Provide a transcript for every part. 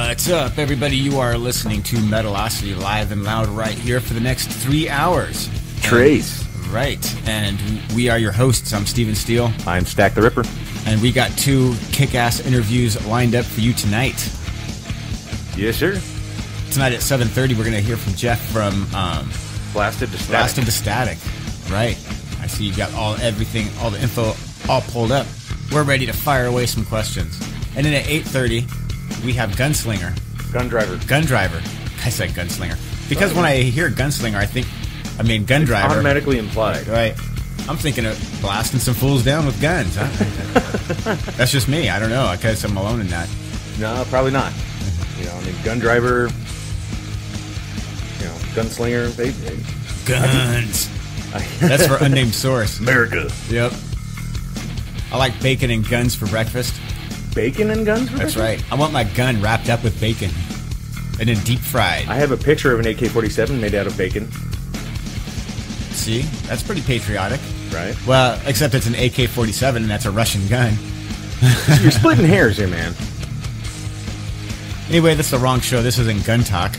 What's up, everybody? You are listening to Metalocity live and loud right here for the next 3 hours. Trace. And we are your hosts. I'm Steven Steele. I'm Stack the Ripper. And we got 2 kick-ass interviews lined up for you tonight. Yes, sir. Tonight at 7:30, we're going to hear from Jeff from Blasted to Static. Blasted to Static. Right. I see you got all the info all pulled up. We're ready to fire away some questions. And then at 8:30, we have Gunslinger. Gun driver. I said Gunslinger. Because when I hear Gunslinger, Gun driver. Automatically implied. Right. I'm thinking of blasting some fools down with guns. Huh? That's just me. I don't know. I guess I'm alone in that. No, probably not. Gun driver, gunslinger. Guns. That's for unnamed source. America. Yep. I like bacon and guns for breakfast. Bacon and guns for That's breakfast? right. I want my gun wrapped up with bacon and then deep fried. I have a picture of an AK-47 made out of bacon. See? That's pretty patriotic. Right. Well, except it's an AK-47 and that's a Russian gun. You're splitting hairs here, man. Anyway, this is the wrong show. This isn't Gun Talk.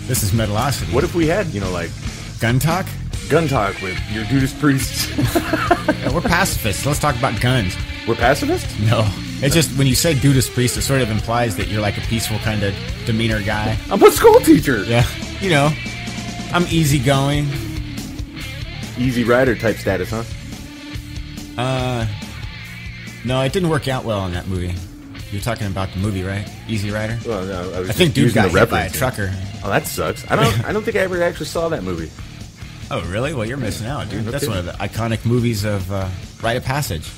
This is Metalocity. What if we had, Gun Talk? Gun talk with your Judas priests? Yeah, we're pacifists. Let's talk about guns. We're pacifists? No. It's just, when you say Judas priest, it sort of implies that you're like a peaceful kind of demeanor guy. I'm a school teacher. Yeah. I'm easygoing. Easy rider type status, huh? No, it didn't work out well in that movie. You're talking about the movie, right? Easy Rider? Well, no, I think dude got hit by a trucker. Oh, that sucks. I don't think I ever actually saw that movie. Oh, really? Well, you're missing out, dude. Okay. That's one of the iconic movies of Rite of Passage.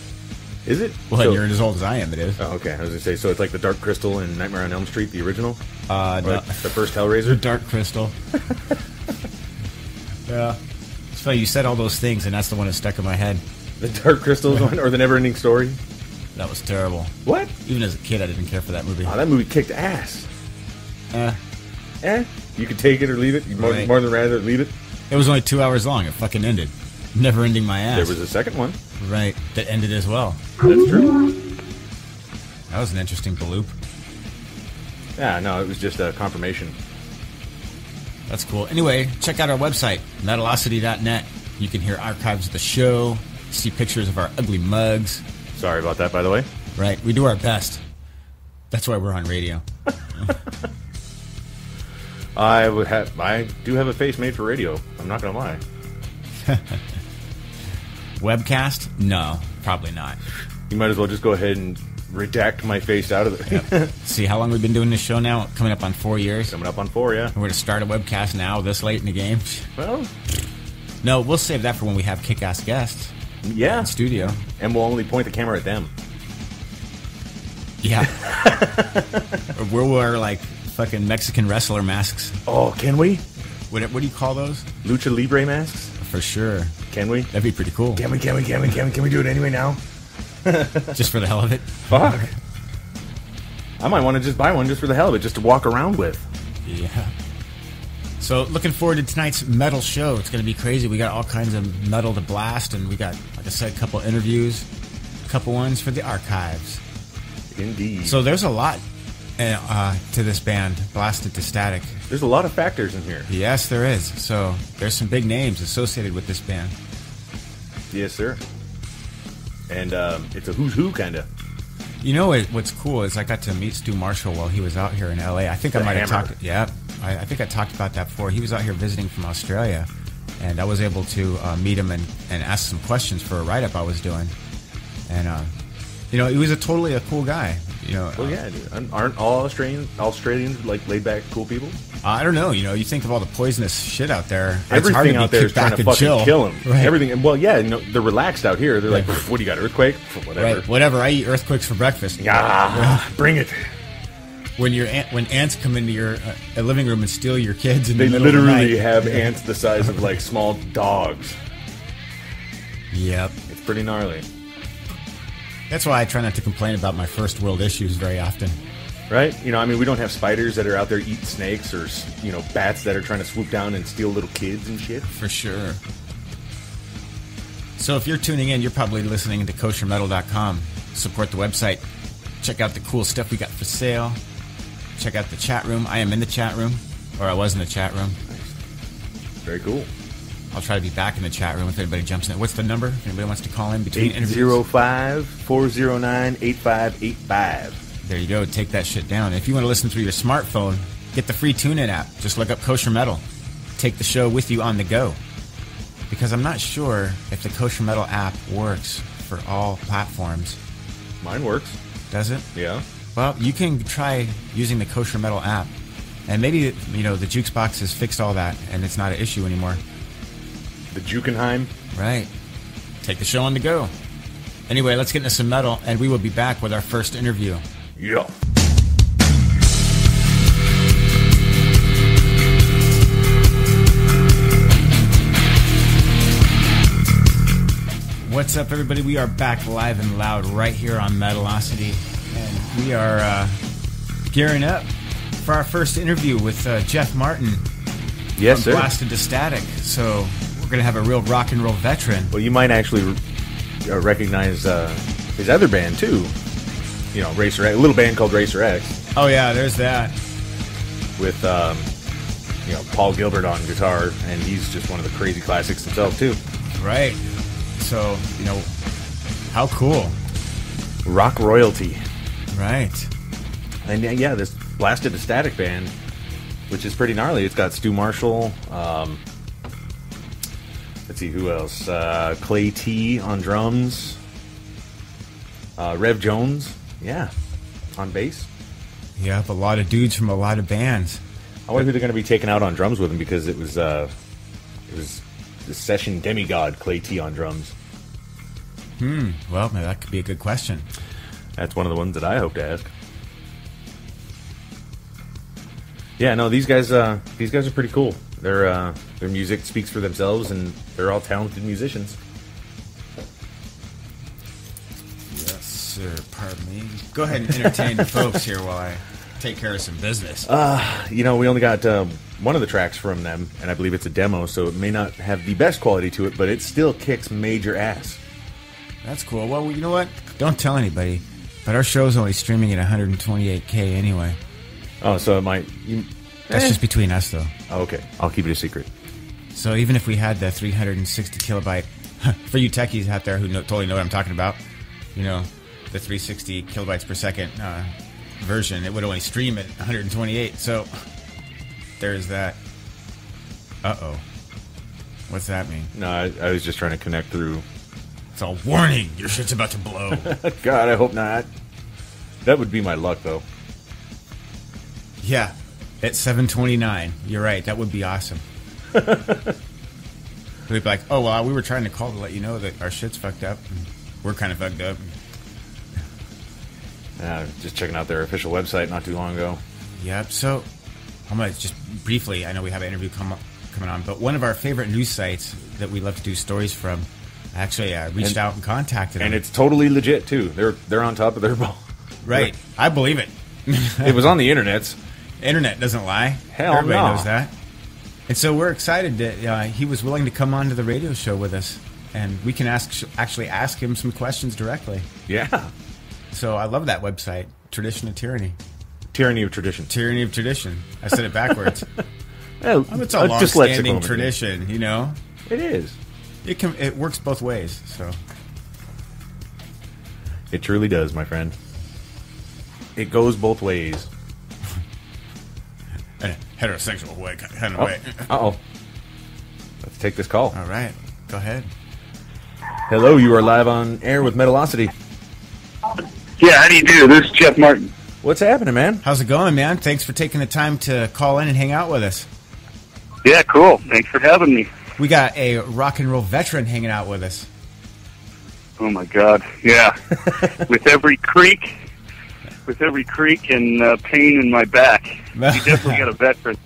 Is it? Well, you're as old as I am, it is. Oh, okay. I was going to say, so it's like the Dark Crystal and Nightmare on Elm Street, the original? No. Like the first Hellraiser? Dark Crystal. Yeah. It's funny, you said all those things, and that's the one that stuck in my head. The Dark Crystal one, or the Never-Ending Story? That was terrible. What? Even as a kid, I didn't care for that movie. Oh, that movie kicked ass. You could take it or leave it. You'd more than rather leave it. It was only 2 hours long. It fucking ended. Never ending my ass. There was a second one. Right. That ended as well. That's true. That was an interesting bloop. Yeah, no, it was just a confirmation. That's cool. Anyway, check out our website, metalocity.net. You can hear archives of the show, see pictures of our ugly mugs. Sorry about that, by the way. Right. We do our best. That's why we're on radio. I do have a face made for radio. I'm not going to lie. Webcast? No, probably not. You might as well just go ahead and redact my face out of it. Yep. See how long we've been doing this show now? Coming up on 4 years. Coming up on 4, yeah. And we're to start a webcast now, this late in the game. Well, no, we'll save that for when we have kick-ass guests. Yeah. In studio. And we'll only point the camera at them. Yeah. Or we'll wear like fucking Mexican wrestler masks. Oh, can we? What do you call those? Lucha Libre masks? For sure. Can we? That'd be pretty cool. Can we do it anyway now? Just for the hell of it? Fuck. I might want to just buy one just for the hell of it, just to walk around with. Yeah. So, looking forward to tonight's metal show. It's going to be crazy. We got all kinds of metal to blast, and we got, like I said, a couple interviews, a couple ones for the archives. Indeed. So, there's a lot to this band, Blasted to Static. There's a lot of factors in here. Yes, there is. So, there's some big names associated with this band. Yes, sir. And it's a who's who, kind of. You know what's cool is I got to meet Stu Marshall while he was out here in L.A. I think I might have talked... Yeah, I think I talked about that before. He was out here visiting from Australia, and I was able to meet him and ask some questions for a write-up I was doing. And, he was totally a cool guy. Well, yeah, dude. Aren't all Australians like laid-back, cool people? I don't know. You think of all the poisonous shit out there. Everything out there is trying to fucking kill them. Right. Everything. Well, yeah, they're relaxed out here. They're like, what do you got, earthquake? Whatever. Right. Whatever. I eat earthquakes for breakfast. Yeah, bring it. When ants come into your living room and steal your kids, They literally have ants the size of like small dogs. Yep. It's pretty gnarly. That's why I try not to complain about my first world issues very often. Right? We don't have spiders that are out there eating snakes or, bats that are trying to swoop down and steal little kids and shit. For sure. So if you're tuning in, you're probably listening to koshermetal.com. Support the website. Check out the cool stuff we got for sale. check out the chat room. I am in the chat room, or I was in the chat room. Very cool. I'll try to be back in the chat room if anybody jumps in. What's the number? If anybody wants to call in between interviews? 805-409-8585. There you go. Take that shit down. If you want to listen through your smartphone, get the free TuneIn app. Just look up Kosher Metal. Take the show with you on the go. Because I'm not sure if the Kosher Metal app works for all platforms. Mine works. Does it? Yeah. Well, you can try using the Kosher Metal app. And maybe, you know, the Jukebox has fixed all that and it's not an issue anymore. The Jukenheim. Right. Take the show on the go. Anyway, let's get into some metal, and we will be back with our first interview. Yeah. What's up, everybody? We are back live and loud right here on Metalocity, and we are gearing up for our first interview with Jeff Martin. Yes, from sir. Blasted to Static. So we're going to have a real rock and roll veteran. Well, you might actually recognize his other band, too. You know, Racer X, a little band called Racer X. Oh, yeah, there's that. With, you know, Paul Gilbert on guitar, and he's just one of the crazy classics himself, too. Right. So, you know, how cool. Rock royalty. Right. And, yeah, this Blasted to Static band, which is pretty gnarly. It's got Stu Marshall, let's see, who else? Clay T on drums. Rev Jones, yeah, on bass. Yeah, a lot of dudes from a lot of bands. I wonder who they're going to be taking out on drums with him, because it was the session demigod Clay T on drums. Well, maybe that could be a good question. That's one of the ones that I hope to ask. Yeah, no, these guys are pretty cool. Their music speaks for themselves, and they're all talented musicians. Yes, sir. Pardon me. Go ahead and entertain the folks here while I take care of some business. You know, we only got one of the tracks from them, and I believe it's a demo, so it may not have the best quality to it, but it still kicks major ass. That's cool. Well, you know what? Don't tell anybody, but our show's only streaming at 128K anyway. Oh, so it might... That's just between us, though. Oh, okay. I'll keep it a secret. So even if we had the 360 kilobyte, for you techies out there who totally know what I'm talking about, you know, the 360 kilobytes per second version, it would only stream at 128. So there's that. Uh-oh. What's that mean? No, I was just trying to connect through. It's a warning. Your shit's about to blow. God, I hope not. That would be my luck, though. Yeah. At 7:29. You're right. That would be awesome. We'd be like, oh, well, we were trying to call to let you know that our shit's fucked up. And we're kind of fucked up. Just checking out their official website not too long ago. Yep. So I'm going to just briefly, I know we have an interview coming on, but one of our favorite news sites that we love to do stories from, actually reached out and contacted them. And it's totally legit, too. They're on top of their ball. Right. I believe it. It was on the internet. Internet doesn't lie. Hell Everybody no. knows that. And so we're excited that he was willing to come on to the radio show with us, and we can actually ask him some questions directly. Yeah. So I love that website, Tradition of Tyranny. Tyranny of Tradition. Tyranny of Tradition. I said it backwards. Well, It's a long-standing tradition, you know? It is. It works both ways, so. It truly does, my friend. It goes both ways. Heterosexual way, kind of way. Uh-oh. Let's take this call. All right. Go ahead. Hello, you are live on air with Metalocity. Yeah, how do you do? This is Jeff Martin. What's happening, man? How's it going, man? Thanks for taking the time to call in and hang out with us. Yeah, cool. Thanks for having me. We got a rock and roll veteran hanging out with us. Oh, my God. Yeah. With every creak and pain in my back. You definitely got a veteran.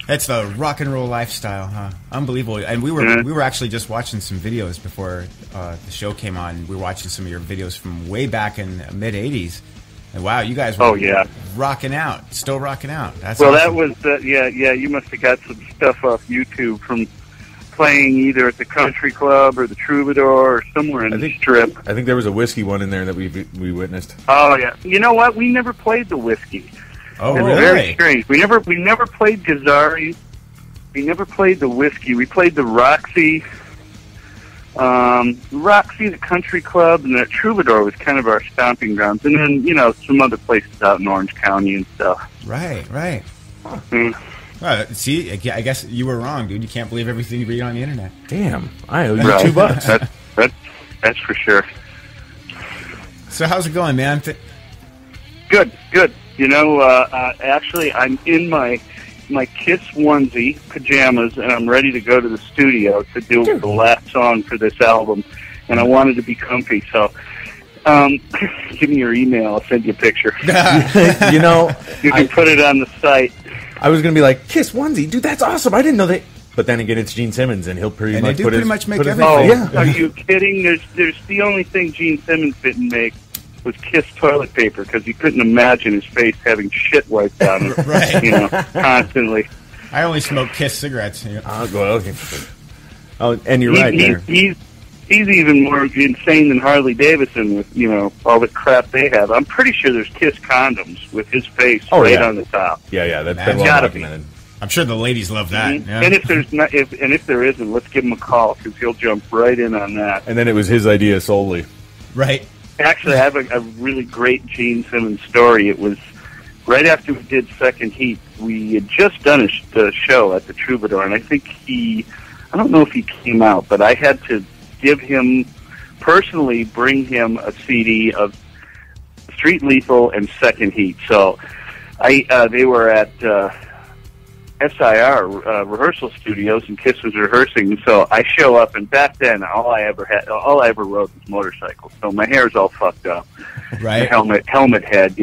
That's the rock and roll lifestyle, huh? Unbelievable. And we were actually just watching some videos before the show came on. We were watching some of your videos from way back in the mid-'80s. And wow, you guys were rocking out. Still rocking out. That's awesome. That was, you must have got some stuff off YouTube from playing either at the country club or the Troubadour or somewhere in the Strip. I think there was a whiskey one in there that we witnessed. Oh, yeah. You know what? We never played the whiskey. Oh, it's really? very strange. We never played Gazzari. We never played the whiskey. We played the Roxy. Roxy, the country club, and the Troubadour was kind of our stomping grounds. And then, some other places out in Orange County and stuff. Right. Mm. Well, see, I guess you were wrong, dude. You can't believe everything you read on the internet. Damn, I owe you Right. $2. That's for sure. So how's it going, man? Good. Actually, I'm in my Kiss onesie, pajamas, and I'm ready to go to the studio to do the last song for this album. And I wanted to be comfy, so give me your email. I'll send you a picture. You can put it on the site. I was going to be like, Kiss onesie, dude, that's awesome. I didn't know that. But then again, it's Gene Simmons, and he'll pretty much make everything. Oh, yeah. Are you kidding? There's the only thing Gene Simmons didn't make was Kiss toilet paper, because he couldn't imagine his face having shit wiped on it, Right. Constantly. I only smoke Kiss cigarettes. Oh, and you're right there. He's even more insane than Harley Davidson with, all the crap they have. I'm pretty sure there's Kiss condoms with his face on the top. Yeah, that's That's been well gotta documented. I'm sure the ladies love that. Mm-hmm. Yeah. And if there isn't, let's give him a call, because he'll jump right in on that. And then it was his idea solely. Right. Actually, I have a really great Gene Simmons story. It was right after we did Second Heat. We had just done a show at the Troubadour, and I think I don't know if he came out, but I had to bring him a CD of Street Lethal and Second Heat. So they were at SIR rehearsal studios, and Kiss was rehearsing. So I show up, and back then all I ever rode was motorcycles. So my hair's all fucked up, Right. helmet head,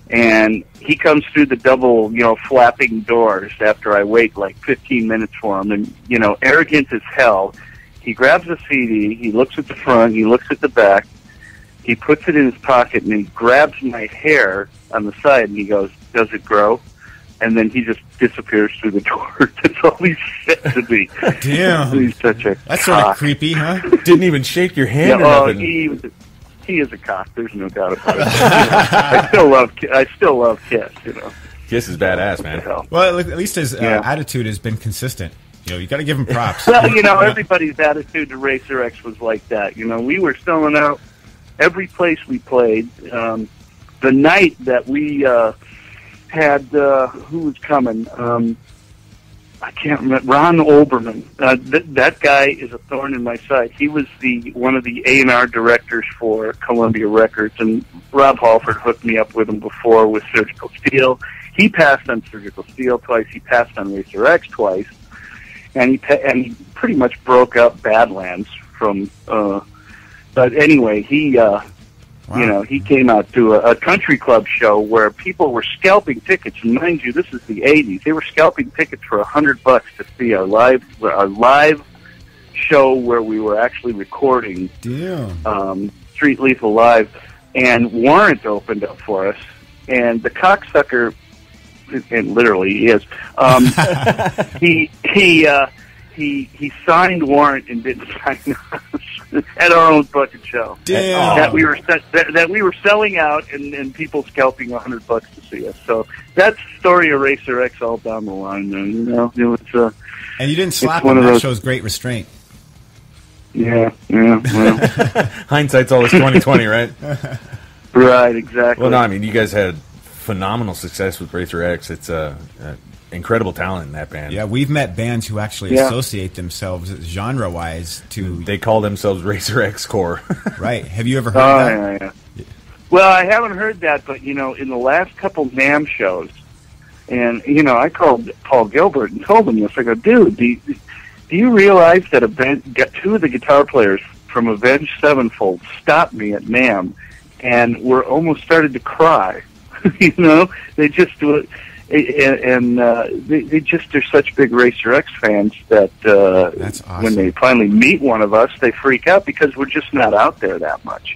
And he comes through the double, flapping doors after I wait like 15 minutes for him, and arrogant as hell. He grabs a CD. He looks at the front. He looks at the back. He puts it in his pocket, and he grabs my hair on the side, and he goes, "Does it grow?" And then he just disappears through the door. That's all he said to me. Damn. He's such a That's cock. sort of creepy, huh? Didn't even shake your hand or nothing. He is a cock. There's no doubt about it. I still love Kiss. Kiss is badass, man. Well, at least his attitude has been consistent. You got to give him props. Well, everybody's attitude to Racer X was like that. We were selling out every place we played. The night that we had, who was coming? I can't remember. Ron Olbermann. That guy is a thorn in my side. He was one of the A&R directors for Columbia Records, and Rob Halford hooked me up with him before with Surgical Steel. He passed on Surgical Steel twice. He passed on Racer X twice, and he pretty much broke up Badlands from. But anyway, he. Wow. He came out to a country club show where people were scalping tickets. And mind you, this is the '80s. They were scalping tickets for $100 to see our live show where we were actually recording Street Lethal live. And Warrant opened up for us, and the cocksucker, and literally he is, he signed Warrant and didn't sign us at our own fucking show. Damn. That we were selling out, and people scalping $100 to see us. So that's the story of Racer X all down the line. And, and you didn't slap him. That shows great restraint. Yeah. Well. Hindsight's always 20/20, right? Right, exactly. Well, no, I mean, you guys had phenomenal success with Racer X. It's incredible talent in that band. Yeah, we've met bands who actually associate themselves genre-wise to... They call themselves Racer X Core. Right. Have you ever heard that? Yeah. Well, I haven't heard that, but, in the last couple NAMM shows, and, I called Paul Gilbert and told him this. I go, dude, do you realize that two of the guitar players from Avenged Sevenfold stopped me at NAMM and were almost started to cry? They just do it. And they just are such big Racer X fans that That's awesome. When they finally meet one of us, they freak out because we're just not out there that much,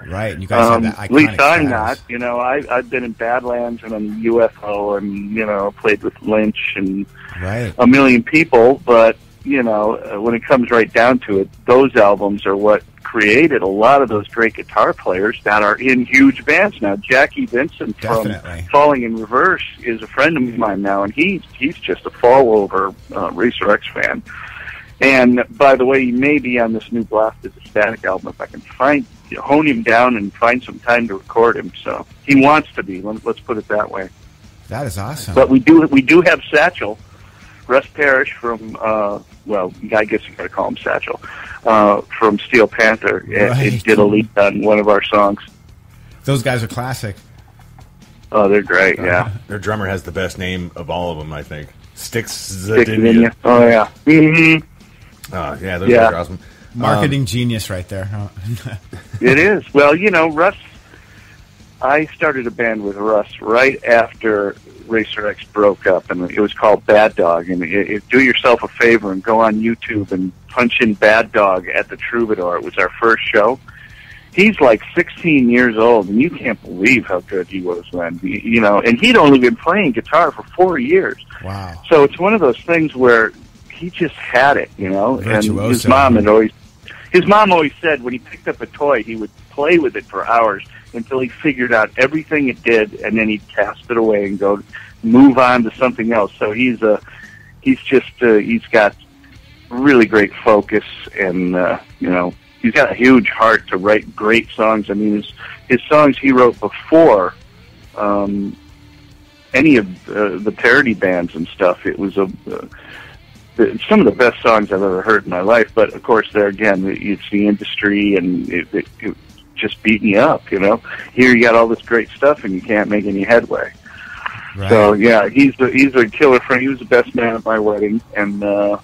Right, you guys have that iconic at least I'm status. not. I've been in Badlands and on UFO and played with Lynch and a million people, but when it comes right down to it, those albums are what created a lot of those great guitar players that are in huge bands now. Jackie Vincent from Falling in Reverse is a friend of mine now, and he's just a fall-over Racer X fan. And by the way, he may be on this new Blasted to Static album if I can hone him down and find some time to record him. So he wants to be. Let's put it that way. That is awesome. But we do have Satchel, Russ Parrish from well, I guess you got to call him Satchel, from Steel Panther. Right. It did a lead on one of our songs. Those guys are classic. Oh, they're great. Yeah, their drummer has the best name of all of them, I think. Sticks Zadinia. Oh yeah. Mm-hmm. Yeah, those guys are awesome. Marketing genius right there. It is. Well, you know, Russ, I started a band with Russ right after Racer X broke up, and it was called Bad Dog. And do yourself a favor and go on YouTube and punch in Bad Dog at the Troubadour. It was our first show. He's like 16 years old, and you can't believe how good he was then. You know, and he'd only been playing guitar for 4 years. Wow. So it's one of those things where he just had it, you know. Virtuoso. And his mom always said when he picked up a toy, he would play with it for hours until he figured out everything it did, and then he'd cast it away and go move on to something else. So he's got really great focus, and you know, he's got a huge heart to write great songs. I mean, his songs he wrote before any of the parody bands and stuff. It was some of the best songs I've ever heard in my life. But of course, there again, it's the industry, and it just beating you up. You know, here you got all this great stuff, and you can't make any headway. Right. So yeah, he's a killer friend. He was the best man at my wedding, and oh,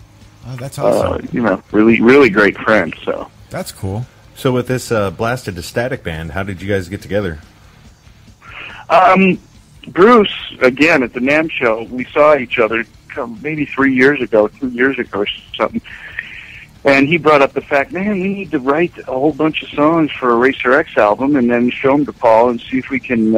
that's awesome. You know, really great friend. So that's cool. So with this Blasted to Static band, how did you guys get together? Bruce, again at the NAMM show, we saw each other maybe 2 years ago or something. And he brought up the fact, man, we need to write a whole bunch of songs for a Racer X album and then show them to Paul and see if we can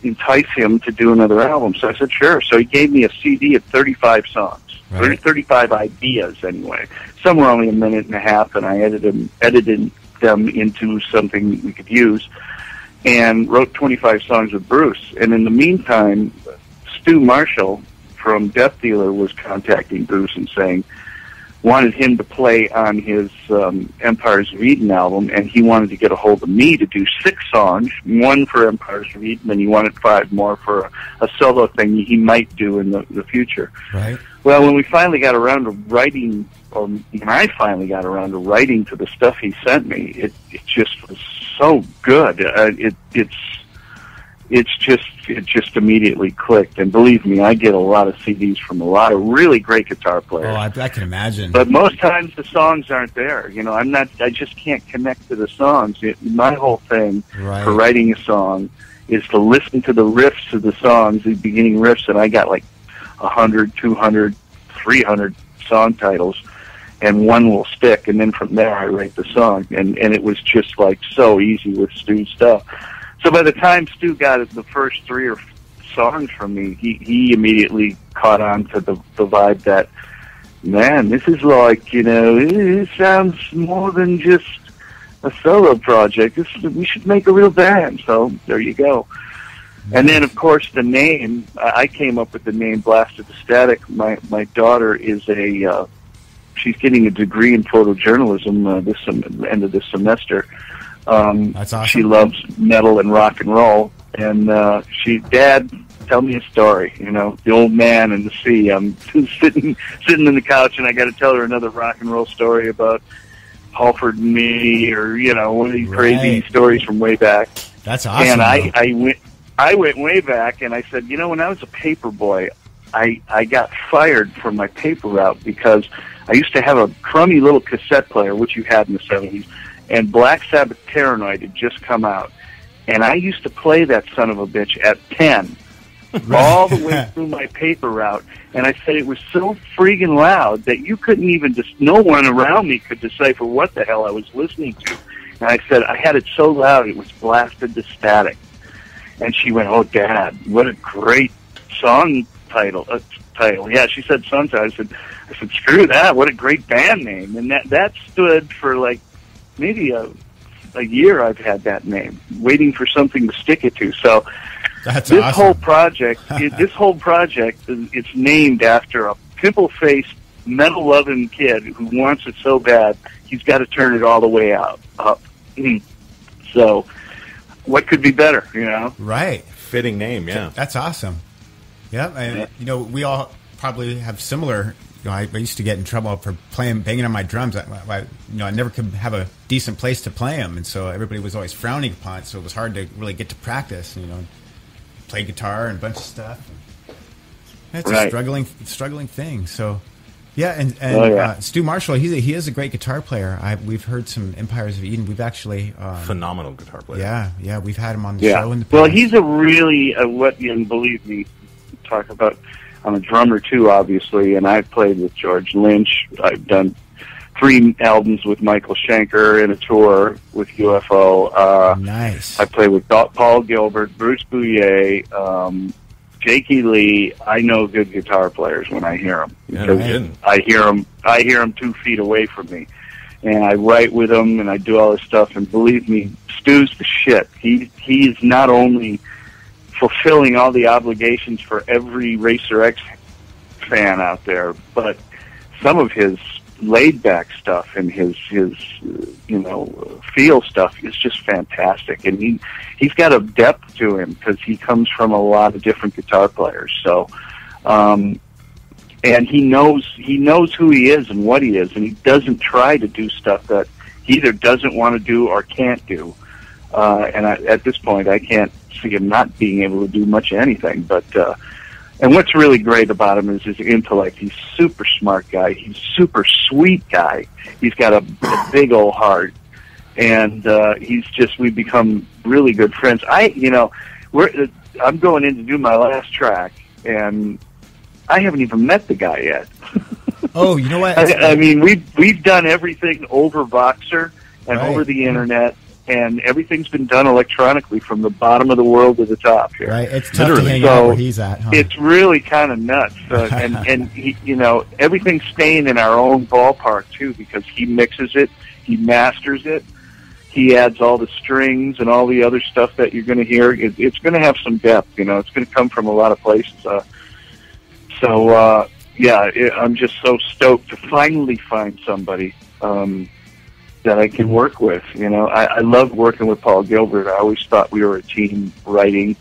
entice him to do another album. So I said, sure. So he gave me a CD of 35 songs, right. 35 ideas anyway. Some were only a minute and a half, and I edited them into something we could use, and wrote 25 songs with Bruce. And in the meantime, Stu Marshall from Death Dealer was contacting Bruce and wanted him to play on his Empires of Eden album, and he wanted to get a hold of me to do 6 songs, 1 for Empires of Eden, and he wanted 5 more for a solo thing he might do in the future. Right. Well, when we finally got around to writing, or when I finally got around to writing to the stuff he sent me, it just was so good. It just immediately clicked. And believe me, I get a lot of CDs from a lot of really great guitar players. Oh, I can imagine. But most times the songs aren't there. You know, I just can't connect to the songs. My whole thing for writing a song is to listen to the riffs of the songs, the beginning riffs, and I got like 100, 200, 300 song titles, and one will stick, and then from there I write the song. And it was just like so easy with Stu's stuff. So by the time Stu got the first 3 or 4 songs from me, he immediately caught on to the vibe that, man, this is like, you know, it sounds more than just a solo project. We should make a real band. So there you go. And then, of course, the name, I came up with the name Blasted to Static. My daughter is she's getting a degree in photojournalism end of this semester. That's awesome. She loves metal and rock and roll, and Dad, tell me a story. You know, the old man and the sea. I'm sitting in the couch, and I got to tell her another rock and roll story about Halford and me, or you know, one of these crazy stories from way back. That's awesome. And I went way back, and I said, you know, when I was a paper boy, I got fired from my paper route because I used to have a crummy little cassette player, which you had in the 70s. And Black Sabbath Paranoid had just come out. And I used to play that son of a bitch at 10, all the way through my paper route. And I said it was so freaking loud that you couldn't even, no one around me could decipher what the hell I was listening to. And I said, I had it so loud it was Blasted to Static. And she went, oh, Dad, what a great song title. Yeah, she said song title. I said, screw that. What a great band name. And that stood for like maybe a year I've had that name, waiting for something to stick it to. So That's this awesome. whole project, it's named after a pimple-faced, metal-loving kid who wants it so bad he's got to turn it all the way up. So what could be better, you know? Right. Fitting name, yeah. That's awesome. Yeah, and you know, we all probably have similar. You know, I used to get in trouble for banging on my drums. I never could have a decent place to play them, and so everybody was always frowning upon it. So it was hard to really get to practice. You know, play guitar and a bunch of stuff. It's a struggling thing. So, yeah, and Stu Marshall, he is a great guitar player. We've heard some Empires of Eden. We've actually phenomenal guitar player. Yeah, we've had him on the show in the past. Well, he's a really and believe me, talk about. I'm a drummer too, obviously, and I've played with George Lynch. I've done 3 albums with Michael Schenker and a tour with UFO. Nice. I played with Paul Gilbert, Bruce Bouillet, Jakey Lee. I know good guitar players when I hear them. Yeah, I hear them 2 feet away from me, and I write with them and I do all this stuff. And believe me, Stu's the shit. He's not only fulfilling all the obligations for every Racer X fan out there, but some of his laid-back stuff and his feel stuff is just fantastic. And he's got a depth to him because he comes from a lot of different guitar players. So, and he knows who he is and what he is, and he doesn't try to do stuff that he either doesn't want to do or can't do. At this point, I can't see him not being able to do much of anything. But and what's really great about him is his intellect. He's a super smart guy. He's a super sweet guy. He's got a big old heart, and we've become really good friends. I'm going in to do my last track, and I haven't even met the guy yet. Oh, you know what? I mean, we've done everything over Voxer and over the internet. And everyth's been done electronically from the bottom of the world to the top here. Right, it's tough to hang out where he's at. Huh? It's really kind of nuts, and he, everything's staying in our own ballpark too because he mixes it, he masters it, he adds all the strings and all the other stuff that you're going to hear. It's going to have some depth, It's going to come from a lot of places. I'm just so stoked to finally find somebody. That I can work with, I love working with Paul Gilbert. I always thought we were a team writing,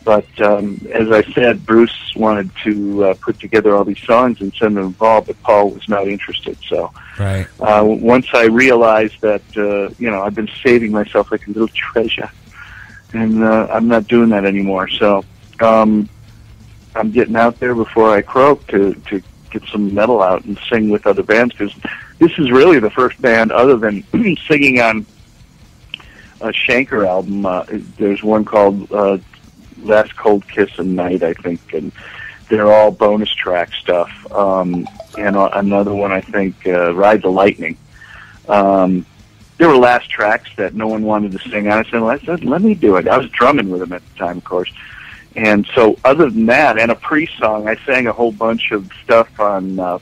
but as I said, Bruce wanted to put together all these songs and send them involved, but Paul was not interested. So, once I realized that, I've been saving myself like a little treasure, and I'm not doing that anymore. So, I'm getting out there before I croak to get some metal out and sing with other bands because this is really the first band other than singing on a Schenker album. There's one called Last Cold Kiss and Night, I think, and they're all bonus track stuff. And another one, I think, Ride the Lightning. There were last tracks that no one wanted to sing on. I said, let me do it. I was drumming with them at the time, of course. And so other than that, and a pre-song, I sang a whole bunch of stuff on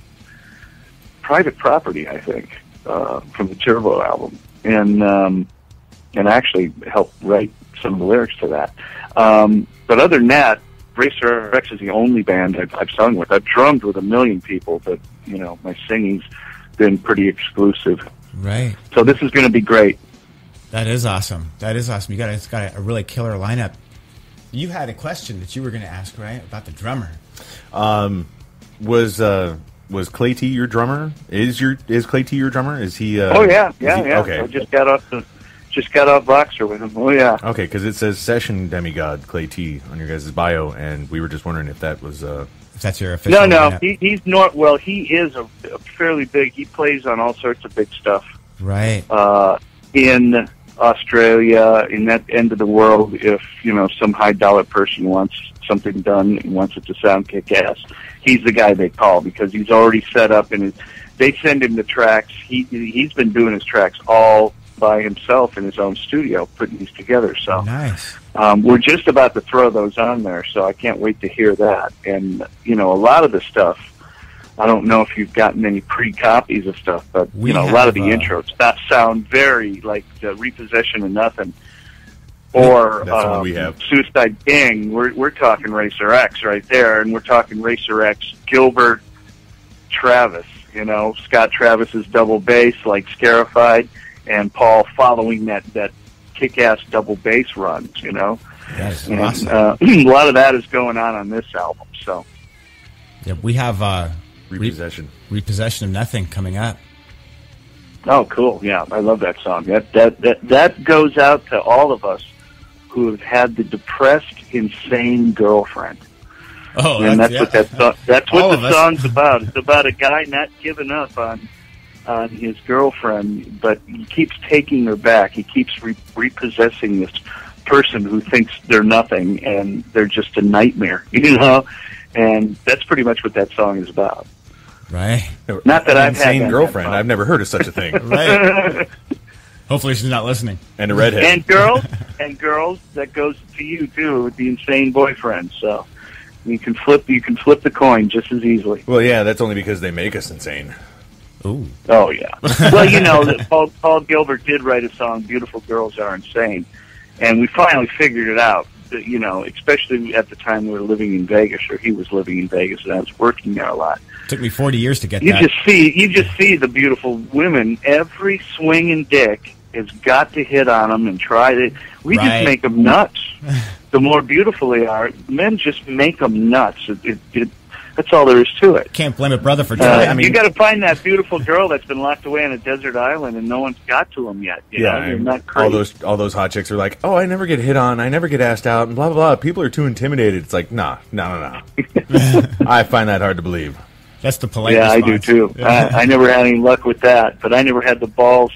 Private Property, I think, from the Turbo album. And actually helped write some of the lyrics to that. But other than that, Racer X is the only band I've sung with. I've drummed with a million people, but, my singing's been pretty exclusive. Right. So this is going to be great. That is awesome. It's got a really killer lineup. You had a question that you were going to ask, right, about the drummer? Was Clay T your drummer? Is Clay T your drummer? Is he? Oh yeah. Okay. I just got off Voxer with him. Oh yeah. Okay, because it says session demigod Clay T on your guys' bio, and we were just wondering if that was. If that's your official. No. He's not. Well, he is a fairly big. He plays on all sorts of big stuff. Right. In Australia, in that end of the world, if some high dollar person wants something done and wants it to sound kick ass, he's the guy they call because he's already set up and they send him the tracks. He's been doing his tracks all by himself in his own studio, putting these together. So nice. We're just about to throw those on there, so I can't wait to hear that. And a lot of the stuff I don't know if you've gotten any pre-copies of stuff, but We a lot of the have, intros that sound very like Repossession of Nothing, or That's the one we have. Suicide King. We're talking Racer X right there, and we're talking Racer X Gilbert Travis. Scott Travis's double bass, like Scarified, and Paul following that kick-ass double bass runs. That's And, awesome. a lot of that is going on this album. So. Yeah, we have Repossession. Repossession of Nothing coming up. Oh, cool! Yeah, I love that song. That goes out to all of us who have had the depressed, insane girlfriend. Oh, And that's what All of the us. song's about. It's about a guy not giving up on his girlfriend, but he keeps taking her back. He keeps repossessing this person who thinks they're nothing and they're just a nightmare, And that's pretty much what that song is about. Right. Not that I've had insane that girlfriend. fun. I've never heard of such a thing. Right. Hopefully she's not listening. And a redhead. And girls, that goes to you too with the insane boyfriend. So you can flip the coin just as easily. Well, yeah, that's only because they make us insane. Ooh. Oh yeah. Well, that Paul Gilbert did write a song, "Beautiful Girls Are Insane," and we finally figured it out. Especially at the time we were living in Vegas, or he was living in Vegas, and I was working there a lot. Took me 40 years to get You that. just see the beautiful women. Every swinging dick has got to hit on them and try to. We Right. just make them nuts. The more beautiful they are, men just make them nuts. That's all there is to it. Can't blame a brother for trying. You got to find that beautiful girl that's been locked away on a desert island, and no one's got to them yet. You know? You're and not crazy. all those hot chicks are like, oh, I never get hit on, I never get asked out, and blah blah blah. People are too intimidated. It's like, no. I find that hard to believe. That's the polite Yeah, I response. do too. I never had any luck with that, but I never had the balls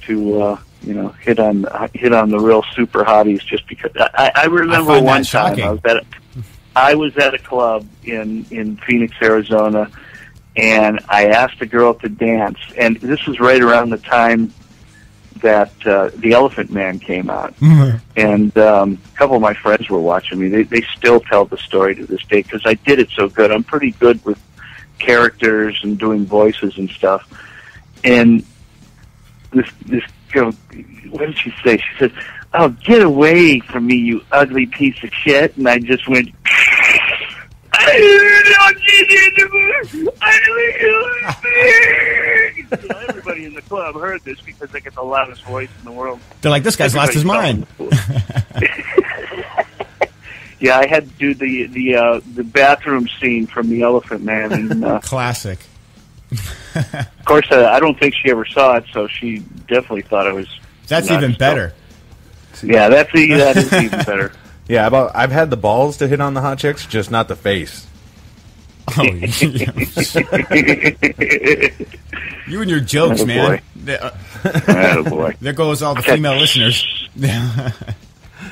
to hit on the real super hotties. Just because I remember find that one time shocking. I was at a club in Phoenix, Arizona, and I asked a girl to dance, and this was right around the time that the Elephant Man came out, and a couple of my friends were watching me. They still tell the story to this day because I did it so good. I'm pretty good with characters and doing voices and stuff. And this girl, what did she say? She said, "Oh, get away from me, you ugly piece of shit!" And I just went. Everybody in the club heard this because I get the loudest voice in the world. They're like, this guy's lost his mind. Yeah, I had to do the bathroom scene from The Elephant Man, and Classic. of course, I don't think she ever saw it, so she definitely thought it was. That's nuts. even better. Yeah, that is even better. Yeah, I've had the balls to hit on the hot chicks, just not the face. Oh, yeah. You and your jokes, Oh, man. Oh boy, There goes all the female listeners. there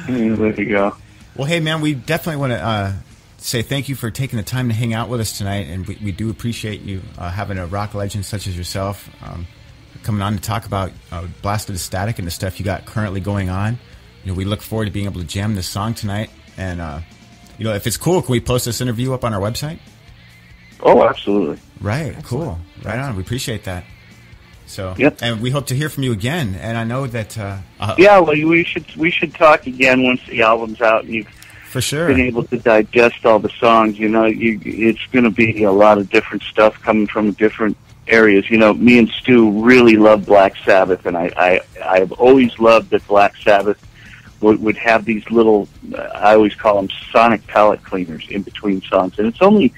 you go. Well, hey, man, we definitely want to say thank you for taking the time to hang out with us tonight, and we do appreciate you having a rock legend such as yourself coming on to talk about Blasted Static and the stuff you got currently going on. We look forward to being able to jam this song tonight, and if it's cool, can we post this interview up on our website? Oh, absolutely. Right, cool. Right on. We appreciate that. So, Yep. And we hope to hear from you again. And I know that Yeah, well, we should talk again once the album's out and you've for sure been able to digest all the songs. It's going to be a lot of different stuff coming from different areas. Me and Stu really love Black Sabbath, and I've always loved that Black Sabbath would have these little, I always call them sonic palate cleaners in between songs, and it's only,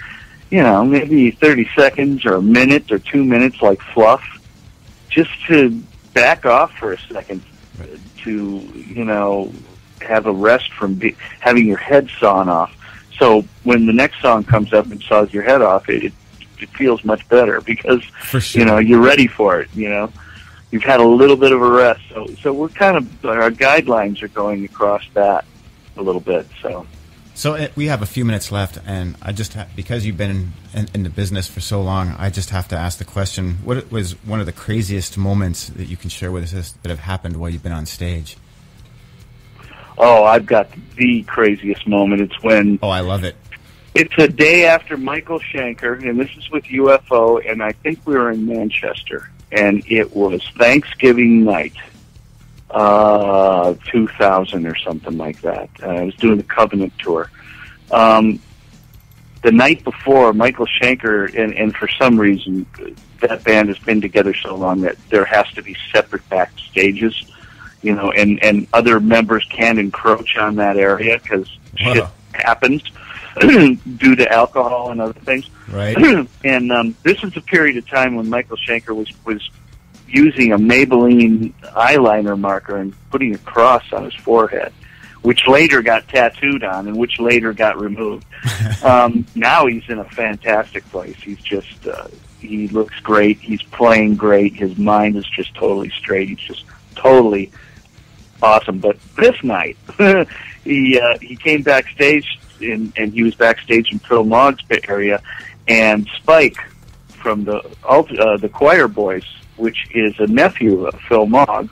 maybe 30 seconds or a minute or 2 minutes, like fluff, just to back off for a second, to, have a rest from having your head sawn off. So when the next song comes up and saws your head off, it feels much better because, for sure. You're ready for it, You've had a little bit of a rest. So we're kind of, our guidelines are going across that a little bit, so. So we have a few minutes left, and I just because you've been in the business for so long, I just have to ask the question: what was one of the craziest moments that you can share with us that have happened while you've been on stage? Oh, I've got the craziest moment. It's when Oh, I love it. It's a day after Michael Schenker, and this is with UFO, and I think we were in Manchester, and it was Thanksgiving night, 2000 or something like that. I was doing the Covenant tour. The night before, Michael Schenker, and for some reason, that band has been together so long that there has to be separate backstages, you know, and other members can't encroach on that area because shit happens due to alcohol and other things. Right. And this is a period of time when Michael Schenker was using a Maybelline eyeliner marker and putting a cross on his forehead, which later got tattooed on and which later got removed. Now he's in a fantastic place. He's just, he looks great. He's playing great. His mind is just totally straight. He's just totally awesome. But this night, he came backstage, and he was backstage in Phil Mogg's area, and Spike from the Choir Boys, which is a nephew of Phil Mogg,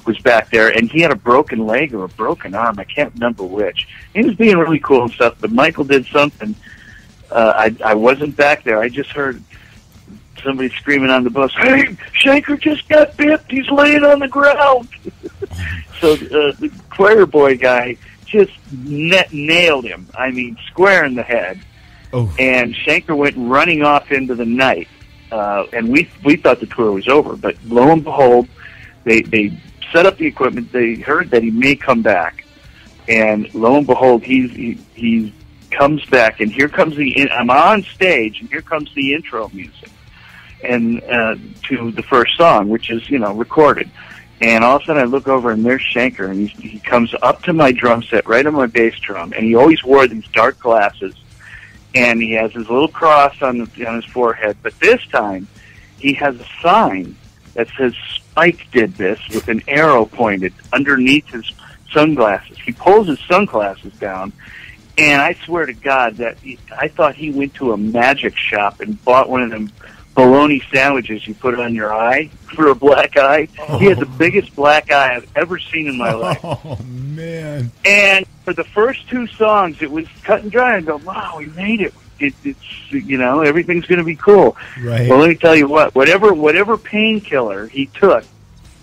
was back there, and he had a broken leg or a broken arm. I can't remember which. He was being really cool and stuff, but Michael did something. I wasn't back there. I just heard somebody screaming on the bus, "Hey, Schenker just got bipped. He's laying on the ground." So the Choir Boy guy just nailed him. I mean, square in the head. Oh. And Schenker went running off into the night. And we thought the tour was over, but lo and behold, they set up the equipment. They heard that he may come back, and lo and behold, he comes back, and here comes I'm on stage, and here comes the intro music, and to the first song, which is recorded. And all of a sudden, I look over, and there's Schenker, and he comes up to my drum set, right on my bass drum, and he always wore these dark glasses. And he has his little cross on his forehead. But this time, he has a sign that says Spike did this with an arrow pointed underneath his sunglasses. He pulls his sunglasses down, and I swear to God that I thought he went to a magic shop and bought one of them bologna sandwiches you put on your eye for a black eye. Oh. He had the biggest black eye I've ever seen in my life. Oh, man. And for the first two songs, it was cut and dry. I go, wow, we made it. It's everything's going to be cool. Right. Well, let me tell you whatever painkiller he took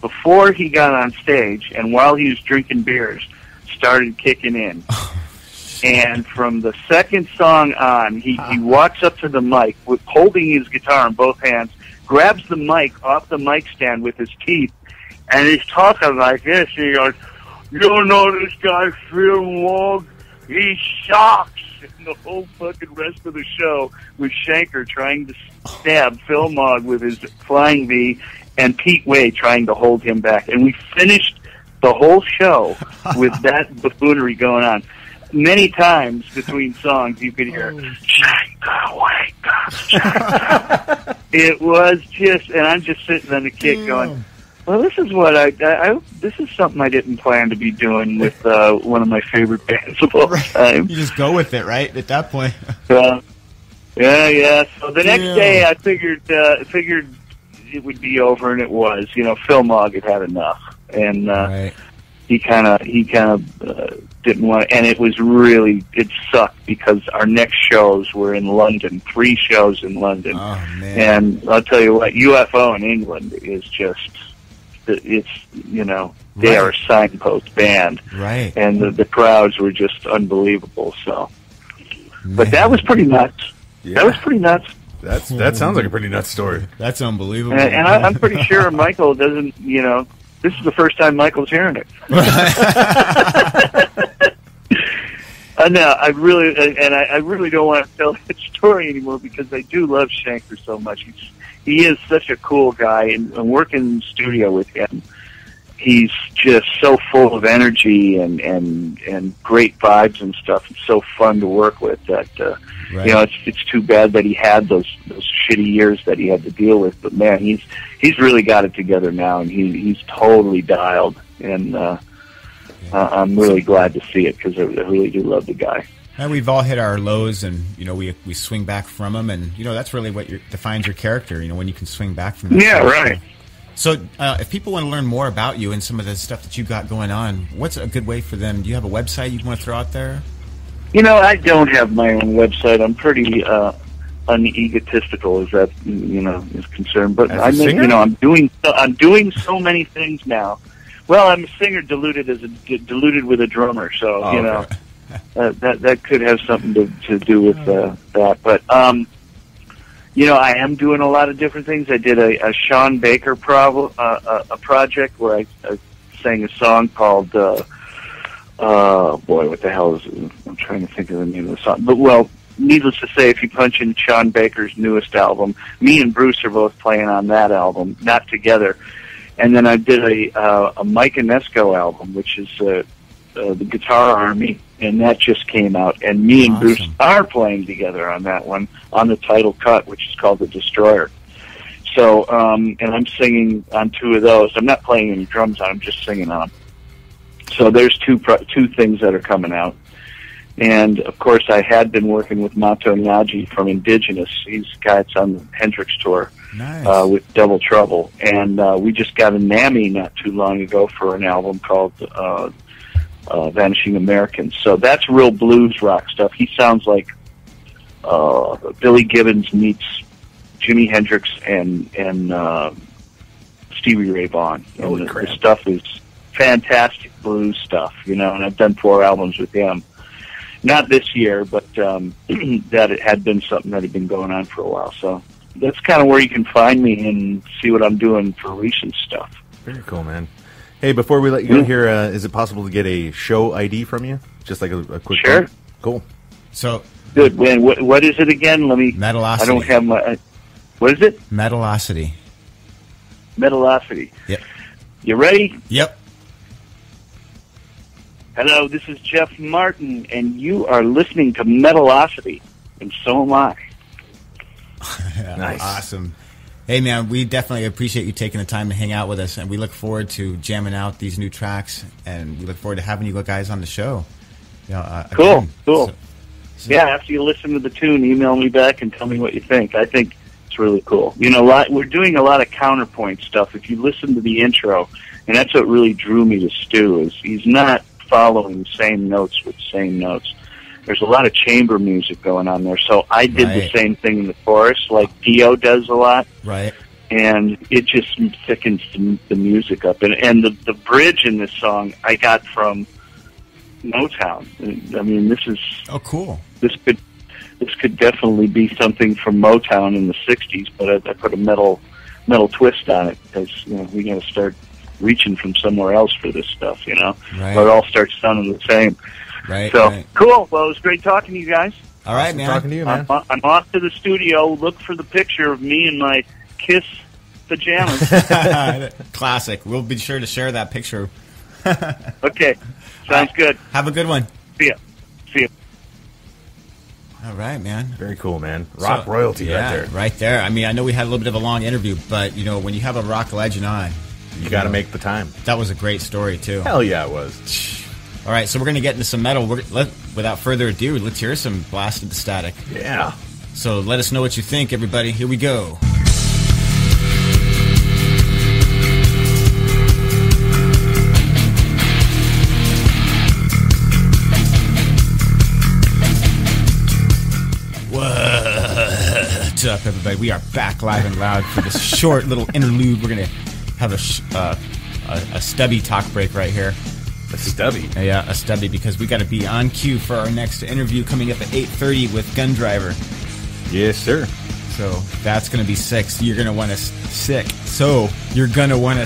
before he got on stage and while he was drinking beers started kicking in. And from the second song on, he walks up to the mic with holding his guitar in both hands, grabs the mic off the mic stand with his teeth, and he's talking like this. He goes, "You don't know this guy, Phil Mogg? He shocks." And the whole fucking rest of the show was Schenker trying to stab Phil Mogg with his flying V, and Pete Way trying to hold him back. And we finished the whole show with that buffoonery going on. Many times between songs, you could hear, "Schenker, wake up, Schenker." It was just, and I'm just sitting on the kick going, well, this is what this is something I didn't plan to be doing with one of my favorite bands of all time. You just go with it, right? At that point. Yeah. So the next day, I figured it would be over, and it was. Phil Mogg had enough, and right. he kind of didn't want to, and it sucked because our next shows were in London, 3 shows in London. Oh, man. And I'll tell you what, UFO in England is just, they right. are a signpost band. Right. And the crowds were just unbelievable, so. Man. But that was pretty nuts. Yeah. That was pretty nuts. That sounds like a pretty nuts story. That's unbelievable. And I'm pretty sure Michael doesn't, this is the first time Michael's hearing it. No, I really don't want to tell that story anymore because I do love Schenker so much. He is such a cool guy, and working in the studio with him, he's just so full of energy and great vibes and stuff. It's so fun to work with that. Right. It's too bad that he had those shitty years that he had to deal with. But man, he's really got it together now, and he's totally dialed. And I'm really glad to see it because I really do love the guy. And we've all hit our lows, and we swing back from them, and that's really what defines your character. When you can swing back from that. Yeah, right. So, if people want to learn more about you and some of the stuff that you got going on, what's a good way for them? Do you have a website you want to throw out there? I don't have my own website. I'm pretty unegotistical as that is concerned. But As a singer? I'm doing so many things now. Well, I'm a singer diluted with a drummer, so okay. that could have something to do with that. But I am doing a lot of different things. I did a Sean Baker a project where I sang a song called what the hell is it? I'm trying to think of the name of the song. But needless to say, if you punch in Sean Baker's newest album, me and Bruce are both playing on that album, not together. And then I did a Mike Inesco album, which is the Guitar Army, and that just came out. And me and Bruce are playing together on that one, on the title cut, which is called The Destroyer. So, and I'm singing on two of those. I'm not playing any drums on them, I'm just singing on them. So there's two things that are coming out. And, of course, I had been working with Mato Nagy from Indigenous. He's the guy that's on the Hendrix tour. Nice. With Double Trouble. And we just got a NAMI not too long ago for an album called Vanishing Americans. So that's real blues rock stuff. He sounds like Billy Gibbons meets Jimi Hendrix and Stevie Ray Vaughan. And the stuff is fantastic blues stuff, and I've done 4 albums with him. Not this year, but that it had been something that had been going on for a while. So that's kind of where you can find me and see what I'm doing for recent stuff. Very cool, man. Hey, before we let you go here, is it possible to get a show ID from you? Just like a quick Sure. one? Cool. So good. Man, what is it again? Let me. Metalocity. I don't have my. What is it? Metalocity. Metalocity. Yep. You ready? Yep. Hello, this is Jeff Martin, and you are listening to Metalocity, and so am I. Nice. Awesome. Hey, man, we definitely appreciate you taking the time to hang out with us, and we look forward to jamming out these new tracks, and we look forward to having you guys on the show. Cool. So, yeah, after you listen to the tune, email me back and tell me what you think. I think it's really cool. We're doing a lot of counterpoint stuff. If you listen to the intro, and that's what really drew me to Stu, is he's not following the same notes with same notes. There's a lot of chamber music going on there. So I did the same thing in the chorus, like Dio does a lot. Right. And it just thickens the music up. And the bridge in this song I got from Motown. I mean, this is... Oh, cool. This could definitely be something from Motown in the 60s, but I put a metal twist on it because, we got to start reaching from somewhere else for this stuff, Right. Or it all starts sounding the same. Right. So, right. Cool. Well, it was great talking to you guys. All right, Awesome man. talking to you, man. I'm off to the studio. Look for the picture of me in my Kiss pajamas. Classic. We'll be sure to share that picture. Okay. Sounds good. Have a good one. See ya. All right, man. Very cool, man. Rock royalty right there. Right there. I mean, I know we had a little bit of a long interview, but, when you have a rock legend on... You got to make the time. That was a great story, too. Hell yeah, it was. All right, so we're going to get into some metal. Without further ado, let's hear some Blasted the Static. Yeah. So let us know what you think, everybody. Here we go. What's up, everybody? We are back live and loud for this short little interlude. We're going to have a stubby talk break right here. A stubby? Yeah, a stubby, because we got to be on cue for our next interview coming up at 8:30 with Gun Driver. Yes, sir. So that's going to be sick. So you're going to want to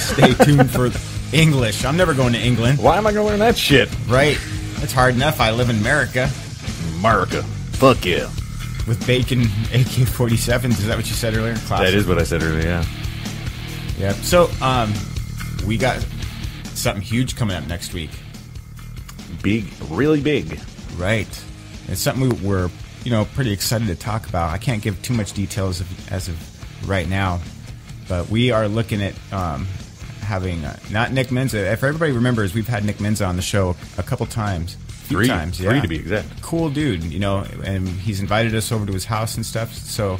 stay tuned for English. I'm never going to England. Why am I going to learn that shit? Right. It's hard enough. I live in America. America. Fuck yeah. With bacon AK-47s. Is that what you said earlier? Classic. That is what I said earlier, yeah. Yeah. So we got something huge coming up next week. Big. Really big. Right. It's something we're pretty excited to talk about. I can't give too much details as of right now, but we are looking at having not Nick Menza. If everybody remembers, we've had Nick Menza on the show a couple times. Three times, yeah. Three to be exact. Cool dude, and he's invited us over to his house and stuff. So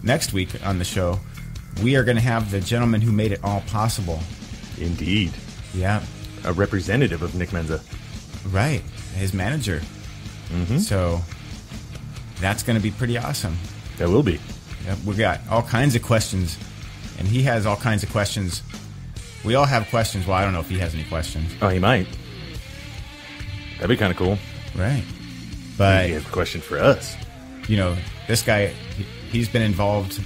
next week on the show, we are going to have the gentleman who made it all possible. Indeed. Yeah. A representative of Nick Menza. Right, his manager. Mm-hmm. So that's going to be pretty awesome. That will be. Yep, we got all kinds of questions, and he has all kinds of questions. We all have questions. Well, I don't know if he has any questions. Oh, he might. That'd be kind of cool. Right. But he has a question for us. You know, this guy, he's been involved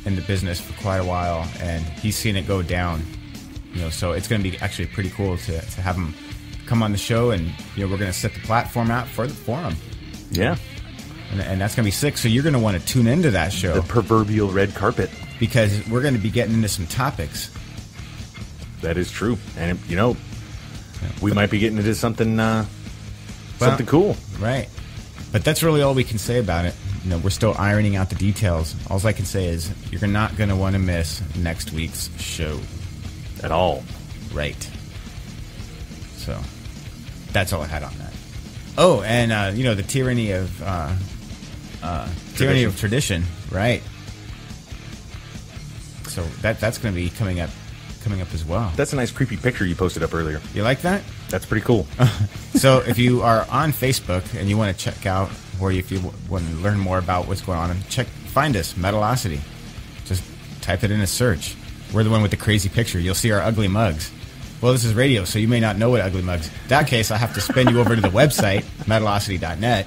in the business for quite a while, and he's seen it go down. You know, so it's going to be actually pretty cool to have him come on the show, and you know, we're going to set the platform out for him. Yeah. And that's going to be sick. So you're going to want to tune into that show. The proverbial red carpet. Because we're going to be getting into some topics. That is true. And, you know, we might be getting into something something cool. Right. But that's really all we can say about it. You know, we're still ironing out the details. All I can say is you're not going to want to miss next week's show. At all. Right. So that's all I had on that. Oh, and, you know, the tyranny of tradition. Right. So that's going to be coming up as well. That's a nice creepy picture you posted up earlier. You like that? That's pretty cool. So if you are on Facebook and you want to check out, or if you want to learn more about what's going on, find us, Metalocity. Just type it in a search. We're the one with the crazy picture. You'll see our ugly mugs. Well, this is radio, so you may not know what ugly mugs. In that case, I have to spin you over to the website, metalocity.net.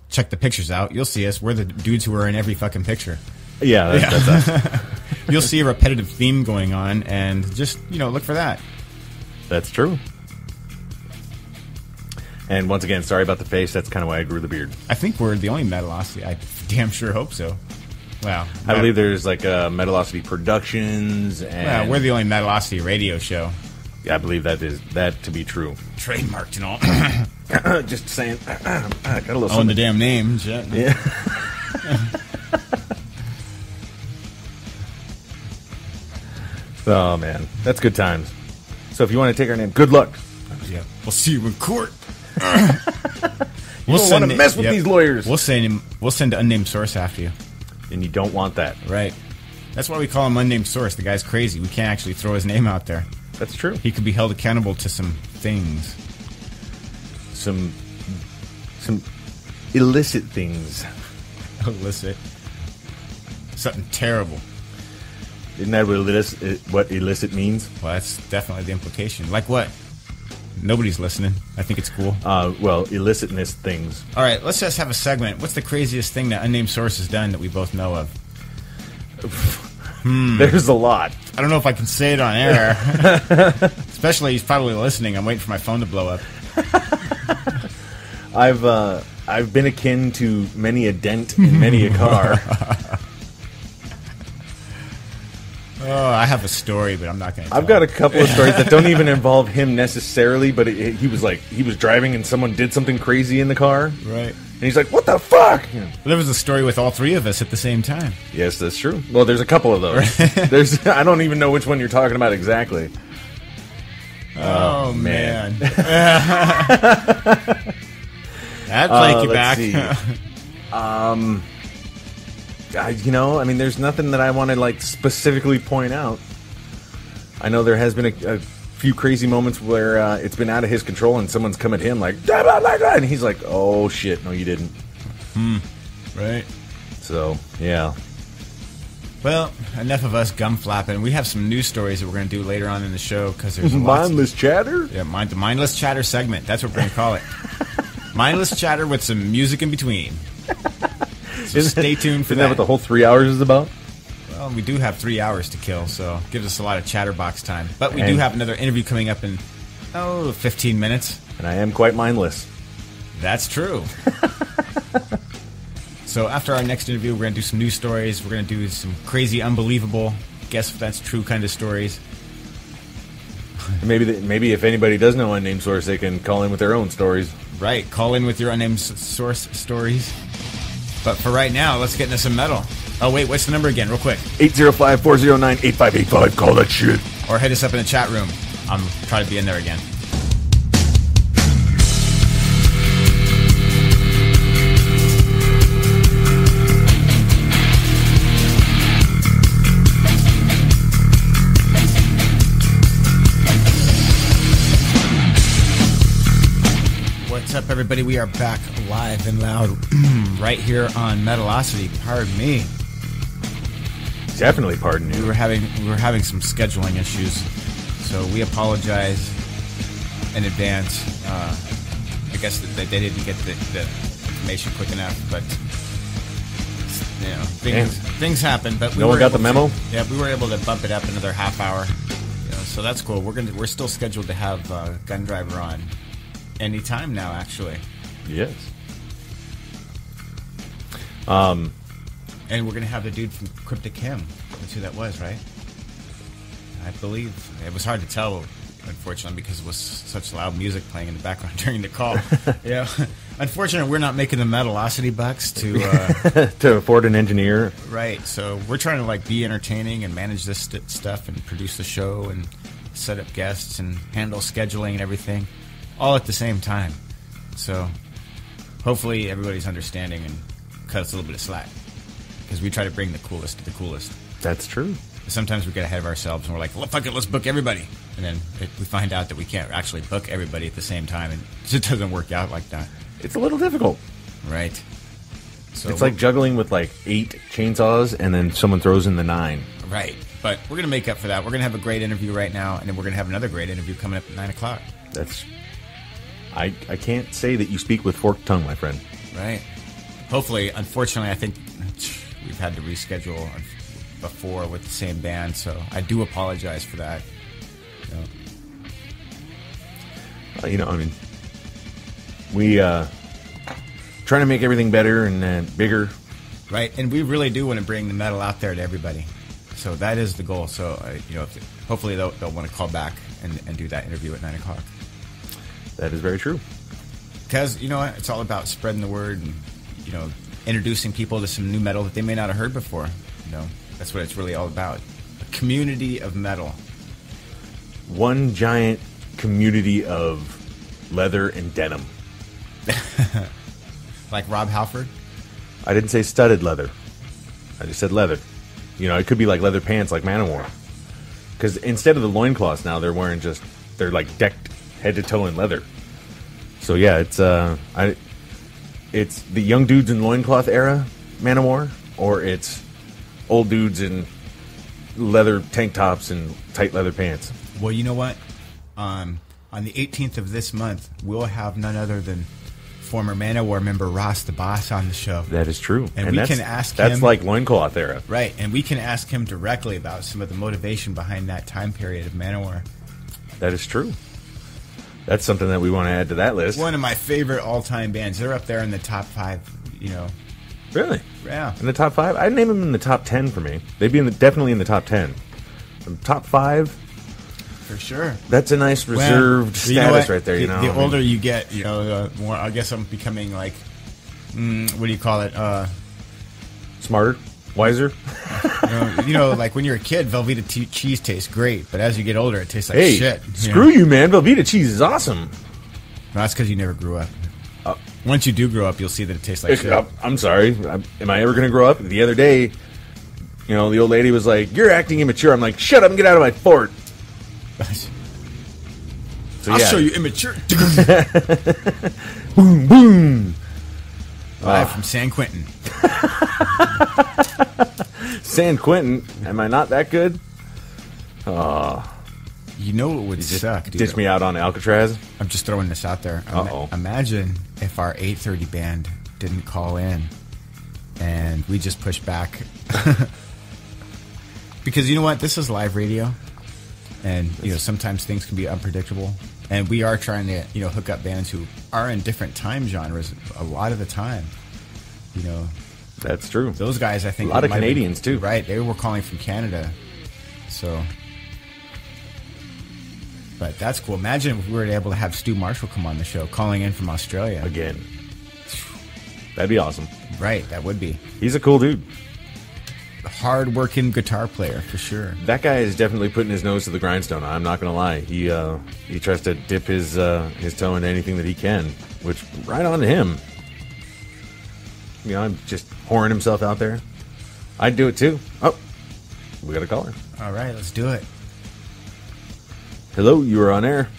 Check the pictures out. You'll see us. We're the dudes who are in every fucking picture. Yeah, that's us. You'll see a repetitive theme going on, and just, you know, look for that. That's true. And once again, sorry about the face. That's kind of why I grew the beard. I think we're the only Metalocity. I damn sure hope so. Wow. I believe there's like Metalocity Productions. And we're the only Metalocity radio show. Yeah, I believe that to be true. Trademarked and all. Just saying. I got a little own the damn name. Shit. Yeah. Oh, man. That's good times. So if you want to take our name, good luck. Yeah. We'll see you in court. You don't want to mess with these lawyers. We'll send an unnamed source after you. And you don't want that. Right. That's why we call him unnamed source. The guy's crazy. We can't actually throw his name out there. That's true. He could be held accountable to some things. Some illicit things. Illicit. Something terrible. Isn't that what illicit means? Well, that's definitely the implication. Like what? Nobody's listening. I think it's cool. Well, illicitness things. All right, let's just have a segment. What's the craziest thing that unnamed source has done that we both know of? There's a lot. I don't know if I can say it on air. Especially, he's probably listening. I'm waiting for my phone to blow up. I've been akin to many a dent in many a car. Oh, I have a story, but I'm not going to. I've got a couple of stories that don't even involve him necessarily, but he was driving and someone did something crazy in the car. Right. And he's like, "What the fuck?" Well, there was a story with all three of us at the same time. Yes, that's true. Well, there's a couple of those. I don't even know which one you're talking about exactly. Oh man. That'd take you back. There's nothing that I want to like specifically point out. I know there has been a few crazy moments where it's been out of his control and someone's come at him like, and he's like, "Oh shit, no, you didn't." Right. So yeah. Well, enough of us gum flapping. We have some news stories that we're going to do later on in the show because there's mindless chatter. Yeah, the mindless chatter segment. That's what we're going to call it. Mindless chatter with some music in between. So stay tuned for Isn't that what the whole 3 hours is about? Well, we do have 3 hours to kill, so it gives us a lot of chatterbox time. But we do have another interview coming up in 15 minutes. And I am quite mindless. That's true. So after our next interview, we're going to do some news stories. We're going to do some crazy, unbelievable, guess if that's true kind of stories. Maybe if anybody does know unnamed source, they can call in with their own stories. Right, call in with your unnamed source stories. But for right now, let's get into some metal. Oh, wait, what's the number again, real quick? 805-409-8585. Call that shit. Or hit us up in the chat room. I'm trying to be in there again. everybody? We are back live and loud right here on Metalocity. Pardon me. Definitely pardon you. We were having some scheduling issues, so we apologize in advance. I guess that they didn't get the information quick enough, but you know, things happen. But no one got the memo. We were able to bump it up another half hour. So that's cool. We're still scheduled to have Gun Driver on anytime now, actually. Yes. And we're gonna have the dude from Cryptic Hymn. That's who that was, right? I believe it was hard to tell, unfortunately, because it was such loud music playing in the background during the call. Yeah. Unfortunately, we're not making the Metalocity bucks to to afford an engineer. Right. So we're trying to like be entertaining and manage this stuff and produce the show and set up guests and handle scheduling and everything, all at the same time. So hopefully everybody's understanding and cut us a little bit of slack, because we try to bring the coolest to the coolest. That's true. Sometimes we get ahead of ourselves and we're like, well, fuck it, let's book everybody. And then we find out that we can't actually book everybody at the same time, and it doesn't work out like that. It's a little difficult. Right. So it's like juggling with like 8 chainsaws and then someone throws in the 9. Right. But we're going to make up for that. We're going to have a great interview right now, and then we're going to have another great interview coming up at 9 o'clock. I can't say that you speak with forked tongue, my friend. Right. Hopefully, unfortunately, I think we've had to reschedule before with the same band, so I do apologize for that. I mean, we trying to make everything better and bigger. Right, and we really do want to bring the metal out there to everybody. So that is the goal. So, hopefully they'll want to call back and do that interview at 9 o'clock. That is very true. Because, you know what, it's all about spreading the word and, introducing people to some new metal that they may not have heard before. That's what it's really all about. A community of metal. One giant community of leather and denim. Like Rob Halford? I didn't say studded leather. I just said leather. It could be like leather pants like Manowar. Because instead of the loincloths now, they're like decked head to toe in leather. So yeah, it's the young dudes in loincloth era Manowar, or it's old dudes in leather tank tops and tight leather pants. Well, you know what? On the 18th of this month, we'll have none other than former Manowar member Ross the Boss on the show. That is true. And we can ask him... That's like loincloth era. Right, and we can ask him directly about some of the motivation behind that time period of Manowar. That is true. That's something that we want to add to that list. One of my favorite all-time bands. They're up there in the top 5, Really? Yeah. In the top 5? I'd name them in the top 10 for me. They'd be definitely in the top 10. Top 5? For sure. That's a nice reserved status right there, The older you get, the more, I guess I'm becoming like, what do you call it? Smarter? Wiser? Like when you're a kid, Velveeta cheese tastes great, but as you get older, it tastes like shit. Screw you, man. Velveeta cheese is awesome. Well, that's because you never grew up. Once you do grow up, you'll see that it tastes like shit. I'm sorry. Am I ever going to grow up? The other day, the old lady was like, "You're acting immature." I'm like, "Shut up and get out of my fort." I'll show you immature. Boom, boom. Live from San Quentin. San Quentin? Am I not that good? You know what would suck, dude? Ditch me out on Alcatraz? I'm just throwing this out there. Imagine if our 8:30 band didn't call in and we just pushed back. Because you know what? This is live radio. And, sometimes things can be unpredictable. And we are trying to, hook up bands who are in different time genres a lot of the time. That's true. Those guys, I think... A lot of Canadians, too. Right. They were calling from Canada. So... But that's cool. Imagine if we were able to have Stu Marshall come on the show, calling in from Australia. Again. That'd be awesome. Right, that would be. He's a cool dude. Hard-working guitar player, for sure. That guy is definitely putting his nose to the grindstone. I'm not going to lie. He tries to dip his toe into anything that he can, which, right on to him. I'm just pouring himself out there. I'd do it, too. Oh, we got a caller. All right, let's do it. Hello, you are on air.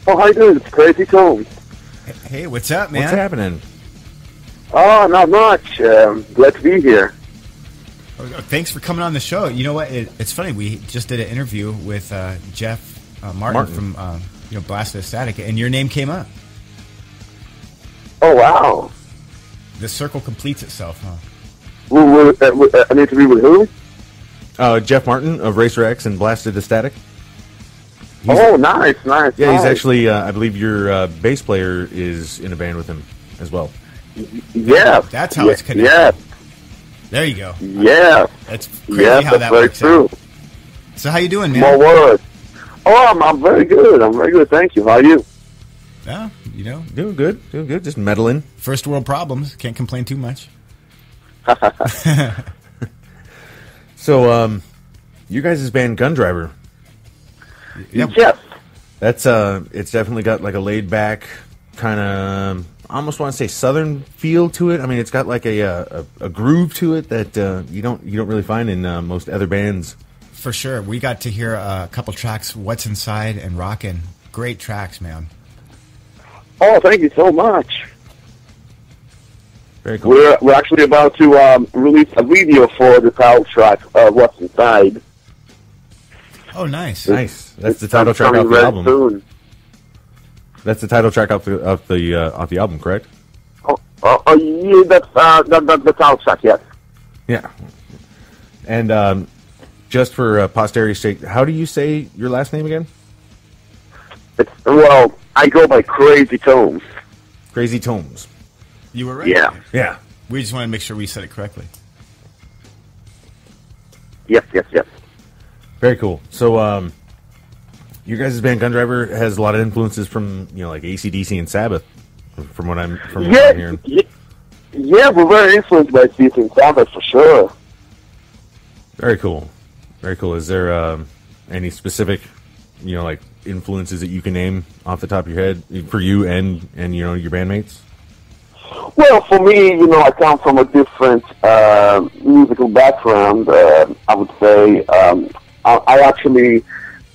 Oh, how you doing? It's Crazy Tone. Hey, what's up, man? What's happening? Oh, not much. Glad to be here. Thanks for coming on the show. You know what? It's funny. We just did an interview with Jeff Martin from Blasted Static, and your name came up. Oh, wow. The circle completes itself, huh? An interview with who? Jeff Martin of Racer X and Blasted to Static. Nice. Yeah, he's actually, I believe your bass player is in a band with him as well. Yeah. That's how it's connected. Yeah. There you go. Yeah. That's crazy how that works true. out. So how you doing, man? More words. Oh, I'm very good. Thank you. How are you? Yeah, Doing good. Just meddling. First world problems. Can't complain too much. So, you guys' band Gun Driver. Yep. Yes. That's it's definitely got like a laid back kind of, I almost want to say southern feel to it. I mean, it's got like a groove to it that you don't really find in most other bands. For sure. We got to hear a couple tracks, What's Inside and Rockin'. Great tracks, man. Oh, thank you so much. Very cool. We're actually about to release a video for the title track, What's Inside. Oh, nice. Nice. That's the title track off the album. Soon. That's the title track off the album, correct? Yeah, that's the title track, yes. Yeah. And just for posterity's sake, how do you say your last name again? Well, I go by Crazy Tomes. Crazy Tomes. You were right. Yeah. We just want to make sure we said it correctly. Yes. Very cool. So, your guys' band Gun Driver has a lot of influences from, like AC/DC and Sabbath, from what I'm hearing. Yeah, we're very influenced by AC/DC and Sabbath for sure. Very cool. Is there any specific, like influences that you can name off the top of your head for you and your bandmates? Well, for me, I come from a different musical background. I would say I actually,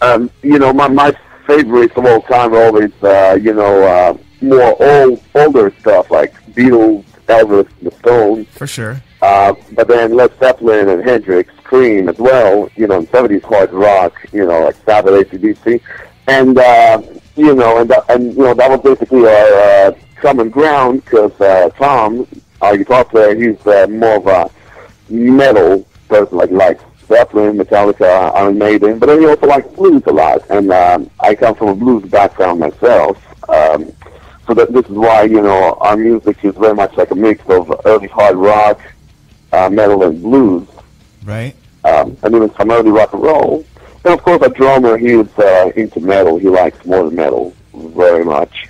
my favorites of all time are always, more older stuff like Beatles, Elvis, the Stones. For sure. But then Led Zeppelin and Hendrix, Cream as well, in 70s hard rock, like Sabbath, AC/DC. And, that was basically our common ground because Tom, our guitar player, he's more of a metal person, like Zeppelin, Metallica, Iron Maiden, but then he also likes blues a lot. And I come from a blues background myself. So this is why, our music is very much like a mix of early hard rock, metal, and blues. Right. And even some early rock and roll. And of course, our drummer, he is into metal. He likes more metal very much.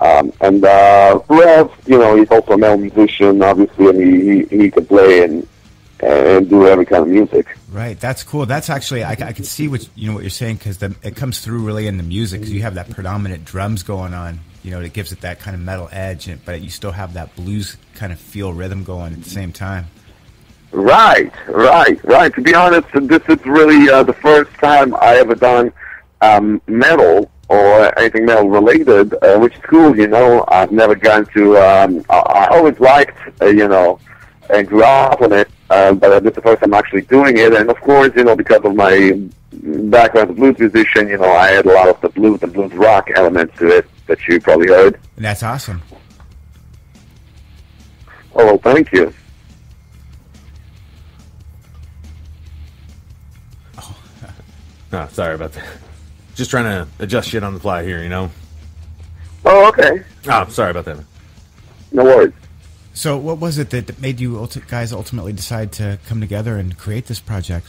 And Rev, he's also a metal musician, obviously, and he can play and do every kind of music. Right, that's cool. That's actually I can see what you're saying because it comes through really in the music. Because you have that predominant drums going on. It gives it that kind of metal edge, but you still have that blues kind of feel rhythm going at the same time. Right. To be honest, this is really the first time I ever done metal or anything metal related, which is cool. I've never gone to. I always liked, and grew up on it. But this is the first time I'm actually doing it, and of course, because of my background as a blues musician, I had a lot of the blues and blues rock elements to it that you probably heard. And that's awesome. Oh, well, thank you. Oh, sorry about that. Just trying to adjust shit on the fly here, Oh, okay. Oh, sorry about that. No worries. So what was it that made you guys ultimately decide to come together and create this project?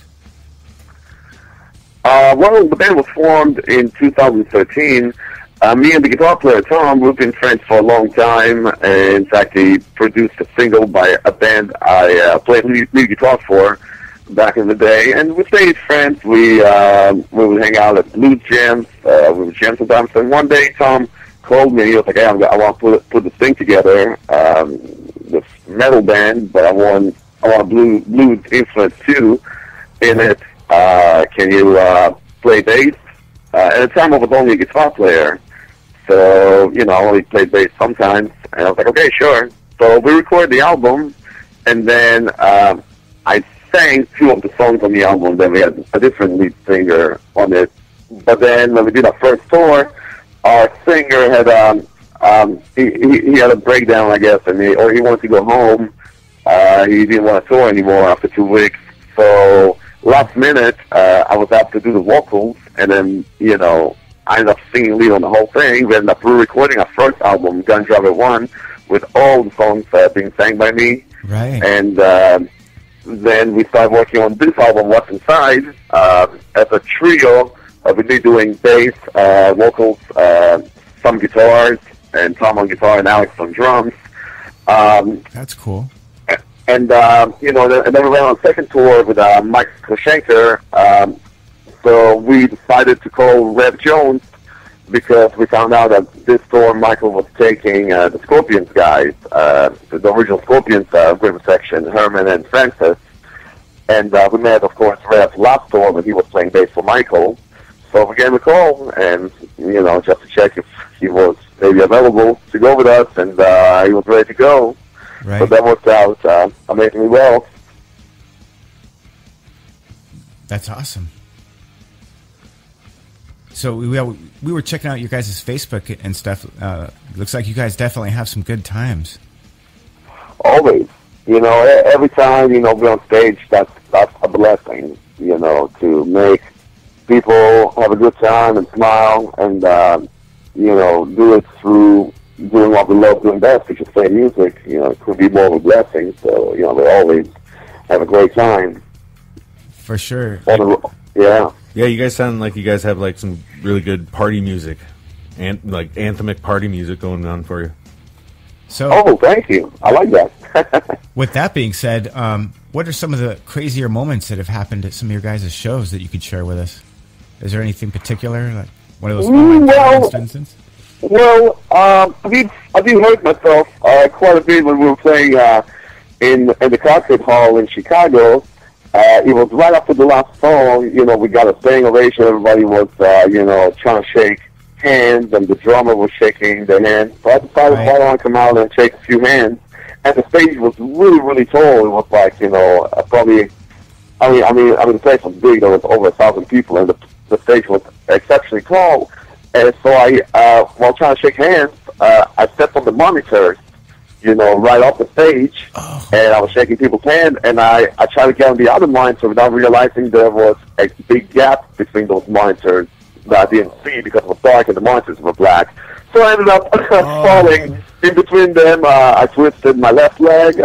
Well, the band was formed in 2013. Me and the guitar player, Tom, we've been friends for a long time. And in fact, he produced a single by a band I played lead guitar for back in the day. And we stayed friends. We would hang out at blues jams. We would jam sometimes. And one day, Tom called me. He was like, "Hey, I want to put this thing together, this metal band, but I want a blues influence too in it. Can you play bass?" At the time, I was only a guitar player, So, I only played bass sometimes. And I was like, okay, sure. So we recorded the album, and then I sang 2 of the songs on the album. Then we had a different lead singer on it. But then when we did our first tour, our singer had he had a breakdown, I guess, and he wanted to go home. He didn't want to tour anymore after 2 weeks. So last minute, I was asked to do the vocals, and then I ended up singing lead on the whole thing. We ended up re-recording our first album, Gun Driver 1, with all the songs being sang by me. Right. And then we started working on this album, What's Inside, as a trio. We'd be doing bass, vocals, some guitars, and Tom on guitar and Alex on drums. That's cool. And then we went on a second tour with Michael Schenker. So we decided to call Rev Jones because we found out that this tour Michael was taking the Scorpions guys, the original Scorpions rhythm section, Herman and Francis. And we met, of course, Rev's last tour when he was playing bass for Michael. So we gave him a call and, just to check if he was maybe available to go with us, and he was ready to go. Right. So that worked out amazingly well. That's awesome. So we were checking out your guys' Facebook and stuff. Looks like you guys definitely have some good times. Always. Every time, we're on stage, that's a blessing, to make people have a good time and smile and, do it through doing what we love doing best, which is play music. It could be more of a blessing. So, we always have a great time. For sure. Yeah. Yeah, you guys sound like you guys have like some really good party music, and like anthemic party music going on for you. So, thank you. I like that. With that being said, what are some of the crazier moments that have happened at some of your guys' shows that you could share with us? Is there anything particular, like one of those for instance? Well, I did hurt myself quite a bit when we were playing in the concert hall in Chicago. It was right after the last song. We got a standing ovation. Everybody was, trying to shake hands, and the drummer was shaking their hands. So I decided I want to come out and shake a few hands. And the stage was really, really tall. It was like, probably. The place was big. There was over 1,000 people, and the stage was exceptionally tall. And so while trying to shake hands, I stepped on the monitors, right off the stage, and I was shaking people's hands, and I tried to get on the other monitor without realizing there was a big gap between those monitors that I didn't see because it was dark and the monitors were black. So I ended up falling in between them. I twisted my left leg,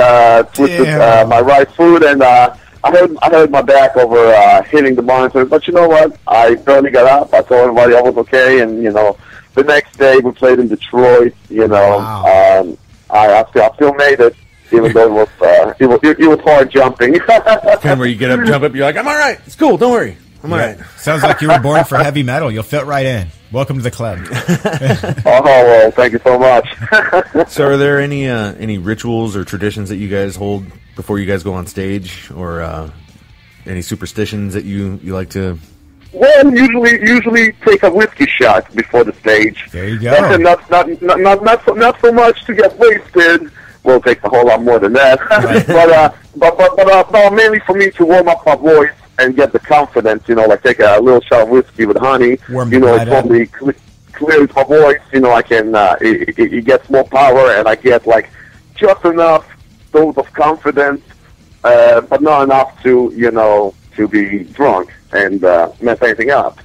twisted my right foot, and I heard my back over hitting the monitor. But you know what? I barely got up. I told everybody I was okay, and the next day we played in Detroit. I still made it, even though it was hard jumping. Kind where you get up, jump up, you're like, I'm all right. It's cool. Don't worry. I'm all right. Sounds like you were born for heavy metal. You'll fit right in. Welcome to the club. Well, thank you so much. So, are there any rituals or traditions that you guys hold before you guys go on stage, or any superstitions that you like to? Well, usually take a whiskey shot before the stage. There you go. And not so much to get wasted. Well, it takes a whole lot more than that. Right. but mainly for me to warm up my voice and get the confidence. Like take a little shot of whiskey with honey. It totally clears my voice. I can. It gets more power, and I get like just enough dose of confidence, but not enough to to be drunk and mess anything up.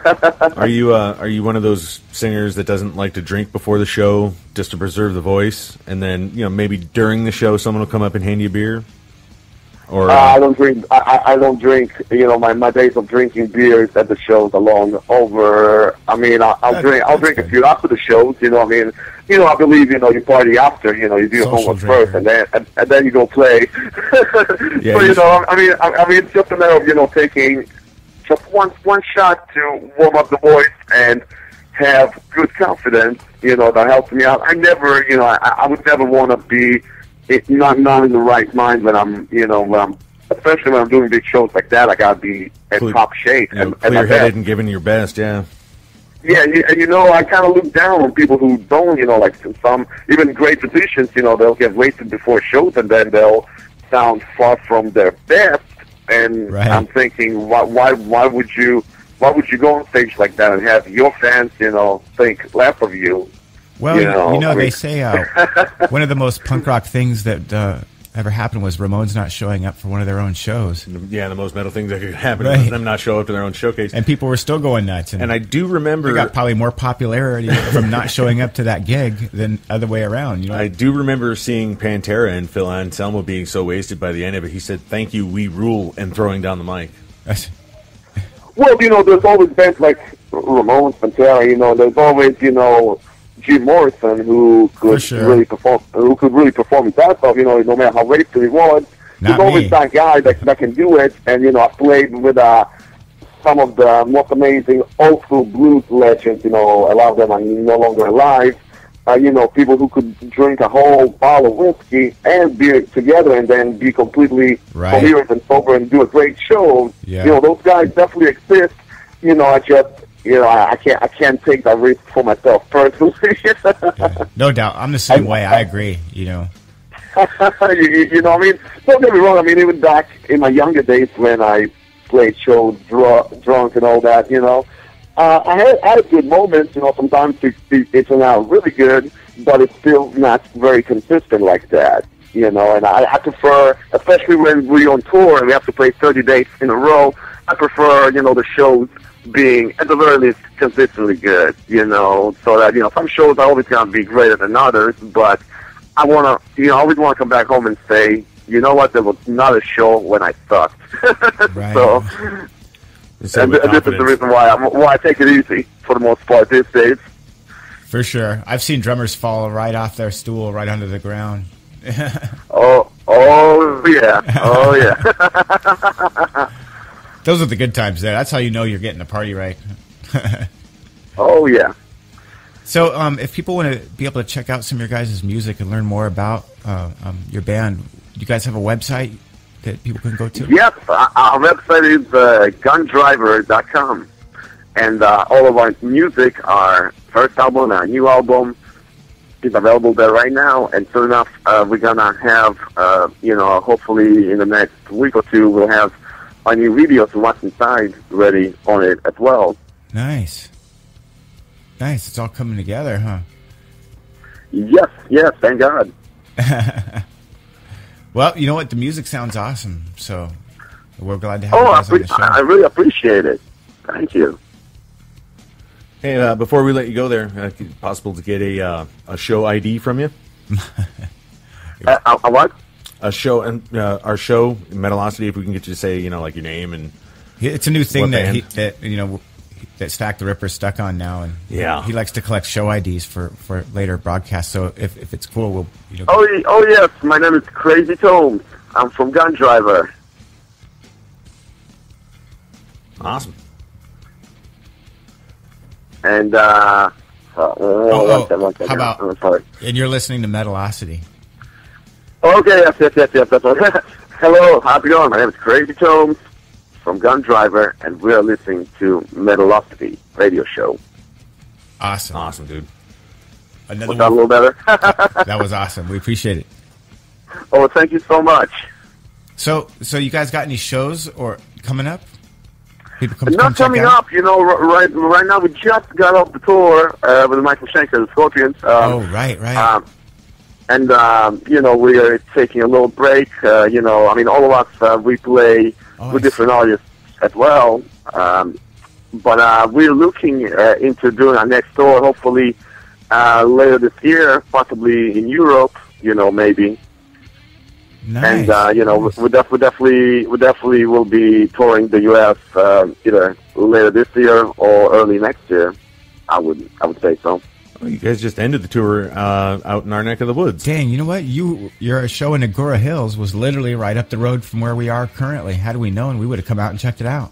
Are you one of those singers that doesn't like to drink before the show just to preserve the voice, and then maybe during the show someone will come up and hand you a beer? Or I don't drink. I don't drink. My days of drinking beers at the shows are long over. I'll drink a few after the shows. I believe you party after. You do your homework first, and then you go play. Yeah, so it's just a matter of taking just one shot to warm up the voice and have good confidence. That helps me out. I never. I would never want to be. Not in the right mind when I'm, especially when I'm doing big shows like that. I gotta be in top shape and clear-headed and giving your best. Yeah. Yeah, and I kind of look down on people who don't, like some even great musicians, they'll get wasted before shows and then they'll sound far from their best. And Right. I'm thinking, why would you go on stage like that and have your fans, think less of you? Well, they say one of the most punk rock things that ever happened was Ramones not showing up for one of their own shows. Yeah, the most metal things that could happen Right. is them not show up to their own showcase. And people were still going nuts. And I do remember... They got probably more popularity from not showing up to that gig than other way around. I do remember seeing Pantera and Phil Anselmo being so wasted by the end of it. He said, "Thank you, we rule," and throwing down the mic. Well, there's always bands like Ramones, Pantera, there's always, Jim Morrison who could really perform his ass off, no matter how wasted he was. There's always that guy that can do it, and, I played with some of the most amazing old school blues legends, a lot of them are no longer alive. People who could drink a whole bottle of whiskey and be together and then be completely coherent and sober and do a great show. Yeah. Those guys definitely exist. I just, I can't take that risk for myself personally. Yeah. No doubt. I'm the same way. I agree, you know, don't get me wrong. Even back in my younger days when I played shows drunk and all that, I had a good moments. Sometimes it turned out really good, but it's still not very consistent like that. And I prefer, especially when we're on tour and we have to play 30 days in a row, I prefer, the shows being, at the very least, consistently good, so that, some shows are always going to be greater than others, but I want to, I always want to come back home and say, you know what, there was not a show when I sucked. Right. And this is the reason why I take it easy for the most part these days. For sure. I've seen drummers fall right off their stool right onto the ground. Oh yeah. Oh yeah. Those are the good times there. That's how you know you're getting the party right. Oh yeah. So if people want to be able to check out some of your guys' music and learn more about your band, do you guys have a website that people can go to? Yes, our website is gundriver.com. And all of our music, our first album, our new album, is available there right now. And soon enough, we're going to have, hopefully in the next week or two, we'll have our new videos and what's inside ready on it as well. Nice. It's all coming together, huh? Yes, thank God. Well, you know what? The music sounds awesome, so we're glad to have you guys on the show. I really appreciate it. Thank you. Hey, before we let you go there, is it possible to get a show ID from you? A what? A show, and our show, Metalocity, if we can get you to say, like your name and... It's a new thing that Stack the Ripper's stuck on now, and he likes to collect show IDs for later broadcasts. So if it's cool, we'll. Oh yes, my name is Crazy Tomes. I'm from Gun Driver. Awesome. And how about? I'm sorry. And you're listening to Metalocity. Okay, yes. That's right. Hello, how's it going? My name is Crazy Tomes from Gun Driver, and we're listening to Metalocity radio show. Awesome, dude. Was that a little better? That was awesome. We appreciate it. Oh, thank you so much. So you guys got any shows or coming up? Not coming up. Right now we just got off the tour with Michael Schenker, the Scorpions. Right. And we are taking a little break. All of us we play with different artists as well. But we're looking into doing our next tour, hopefully later this year, possibly in Europe. Maybe. Nice. And we definitely will be touring the U.S. Either later this year or early next year. I would say so. Well, you guys just ended the tour out in our neck of the woods. Dang, you know what? Your show in Agora Hills was literally right up the road from where we are currently. Had we known, we would have come out and checked it out.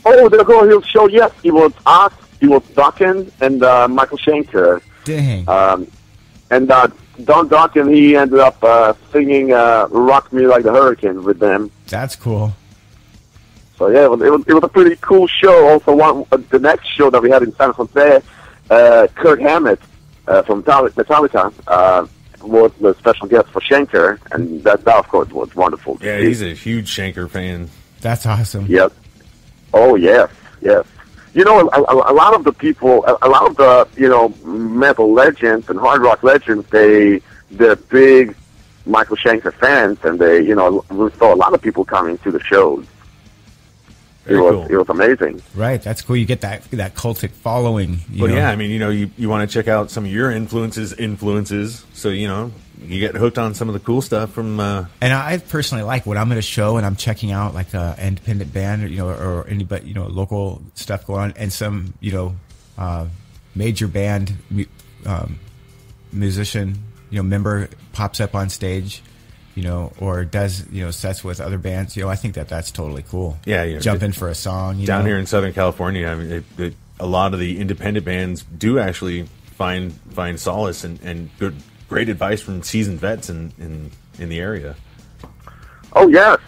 Oh, the Agora Hills show, yes. It was us, it was Duncan, and Michael Schenker. Dang. And Don Duncan, he ended up singing Rock Me Like the Hurricane with them. That's cool. So yeah, it was a pretty cool show. Also, the next show that we had in San Jose, Kirk Hammett from Metallica was the special guest for Schenker, and that of course was wonderful. Yeah, he's a huge Schenker fan. That's awesome. Yep. Oh yes, yes. You know, a lot of the people, a lot of the metal legends and hard rock legends, they're big Michael Schenker fans, and we saw a lot of people coming to the shows. It was amazing. Right, that's cool. You get that cultic following. Well, yeah, I mean, you want to check out some of your influences, so you get hooked on some of the cool stuff from. And I personally like when I'm at a show and I'm checking out like an independent band, or anybody, local stuff going on, and some major band musician member pops up on stage. Or does, sets with other bands. I think that's totally cool. Yeah. Jump in for a song. Down here in Southern California, I mean, a lot of the independent bands do actually find solace and great advice from seasoned vets in the area. Oh, yes.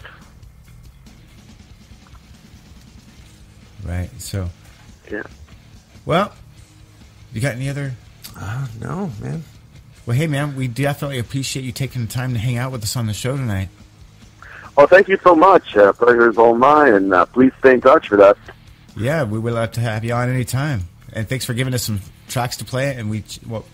Right, so. Yeah. Well, you got any other? No, man. Well, hey, man, we definitely appreciate you taking the time to hang out with us on the show tonight. Oh, thank you so much. Pleasure is all mine, and please stay in touch with us. Yeah, we would love to have you on any time. And thanks for giving us some tracks to play. And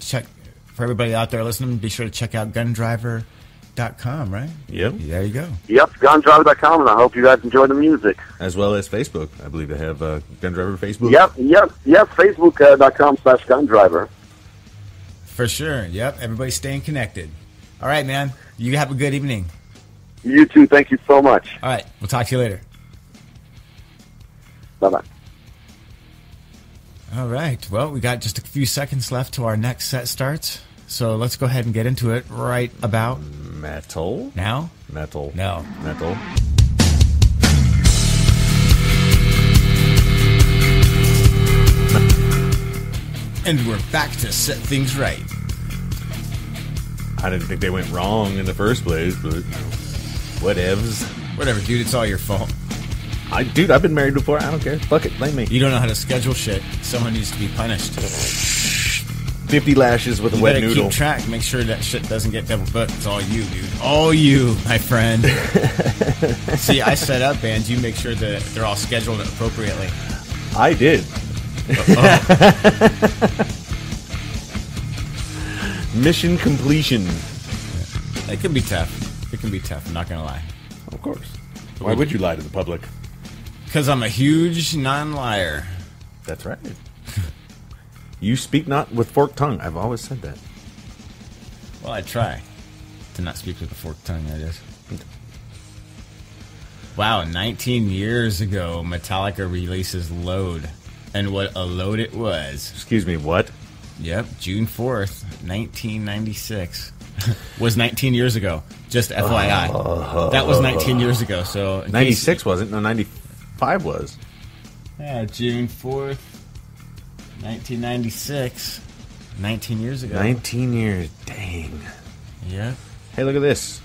check for everybody out there listening, be sure to check out gundriver.com, right? Yep. There you go. Yep, gundriver.com, and I hope you guys enjoy the music. As well as Facebook. I believe they have Gundriver Facebook. Yep, facebook.com/gundriver. For sure. Yep. Everybody staying connected. All right, man. You have a good evening. You too. Thank you so much. All right. We'll talk to you later. Bye-bye. All right. Well, we got just a few seconds left till our next set starts. So let's go ahead and get into it right about metal. Now? Metal. No. Metal. And we're back to set things right. I didn't think they went wrong in the first place, but whatevs. Whatever, dude. It's all your fault. I've been married before. I don't care. Fuck it. Blame me. You don't know how to schedule shit. Someone needs to be punished. 50 lashes with a wet noodle. Keep track. Make sure that shit doesn't get double booked. It's all you, dude. All you, my friend. See, I set up bands. You make sure that they're all scheduled appropriately. I did. Mission completion. It can be tough. It can be tough. I'm not gonna lie. Of course. Why would you lie to the public? Because I'm a huge non-liar. That's right. You speak not with forked tongue. I've always said that. Well, I try to not speak with a forked tongue, I guess. Wow, 19 years ago, Metallica releases Load. And what a load it was. Excuse me, what? Yep, June 4th, 1996. Was 19 years ago. Just FYI. That was 19 years ago. So 96 wasn't? No, 95 was. Yeah, June 4th, 1996. 19 years ago. 19 years. Dang. Yeah. Hey, look at this.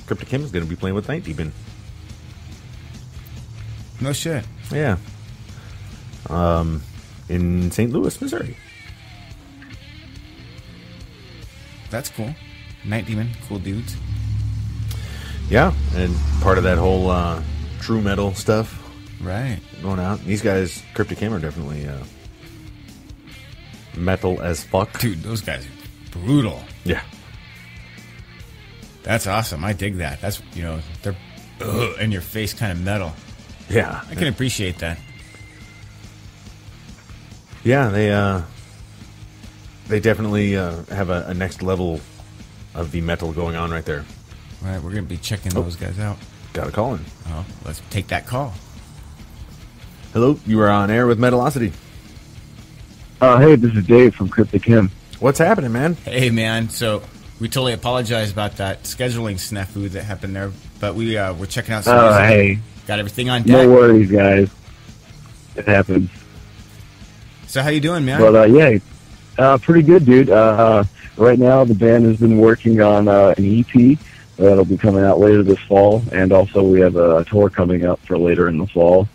Cryptic Kim is going to be playing with Night Demon. No shit. Yeah. In St. Louis, Missouri. That's cool. Night Demon, cool dudes. Yeah, and part of that whole true metal stuff. Right. Going out. These guys, Cryptic Kim, are definitely metal as fuck. Dude, those guys are brutal. Yeah. That's awesome. I dig that. That's, they're in your face kind of metal. Yeah. I can appreciate that. Yeah, they definitely have a next level of the metal going on right there. Right, we're going to be checking those guys out. Got a call in. Oh, let's take that call. Hello, you are on air with Metalocity. Hey, this is Dave from Cryptic Kim. What's happening, man? Hey, man. So we totally apologize about that scheduling snafu that happened there, but we're checking out some music. Hey. Got everything on deck. No worries, guys. It happens. So how you doing, man? But, pretty good, dude. Right now, the band has been working on an EP that'll be coming out later this fall, and also we have a tour coming up for later in the fall.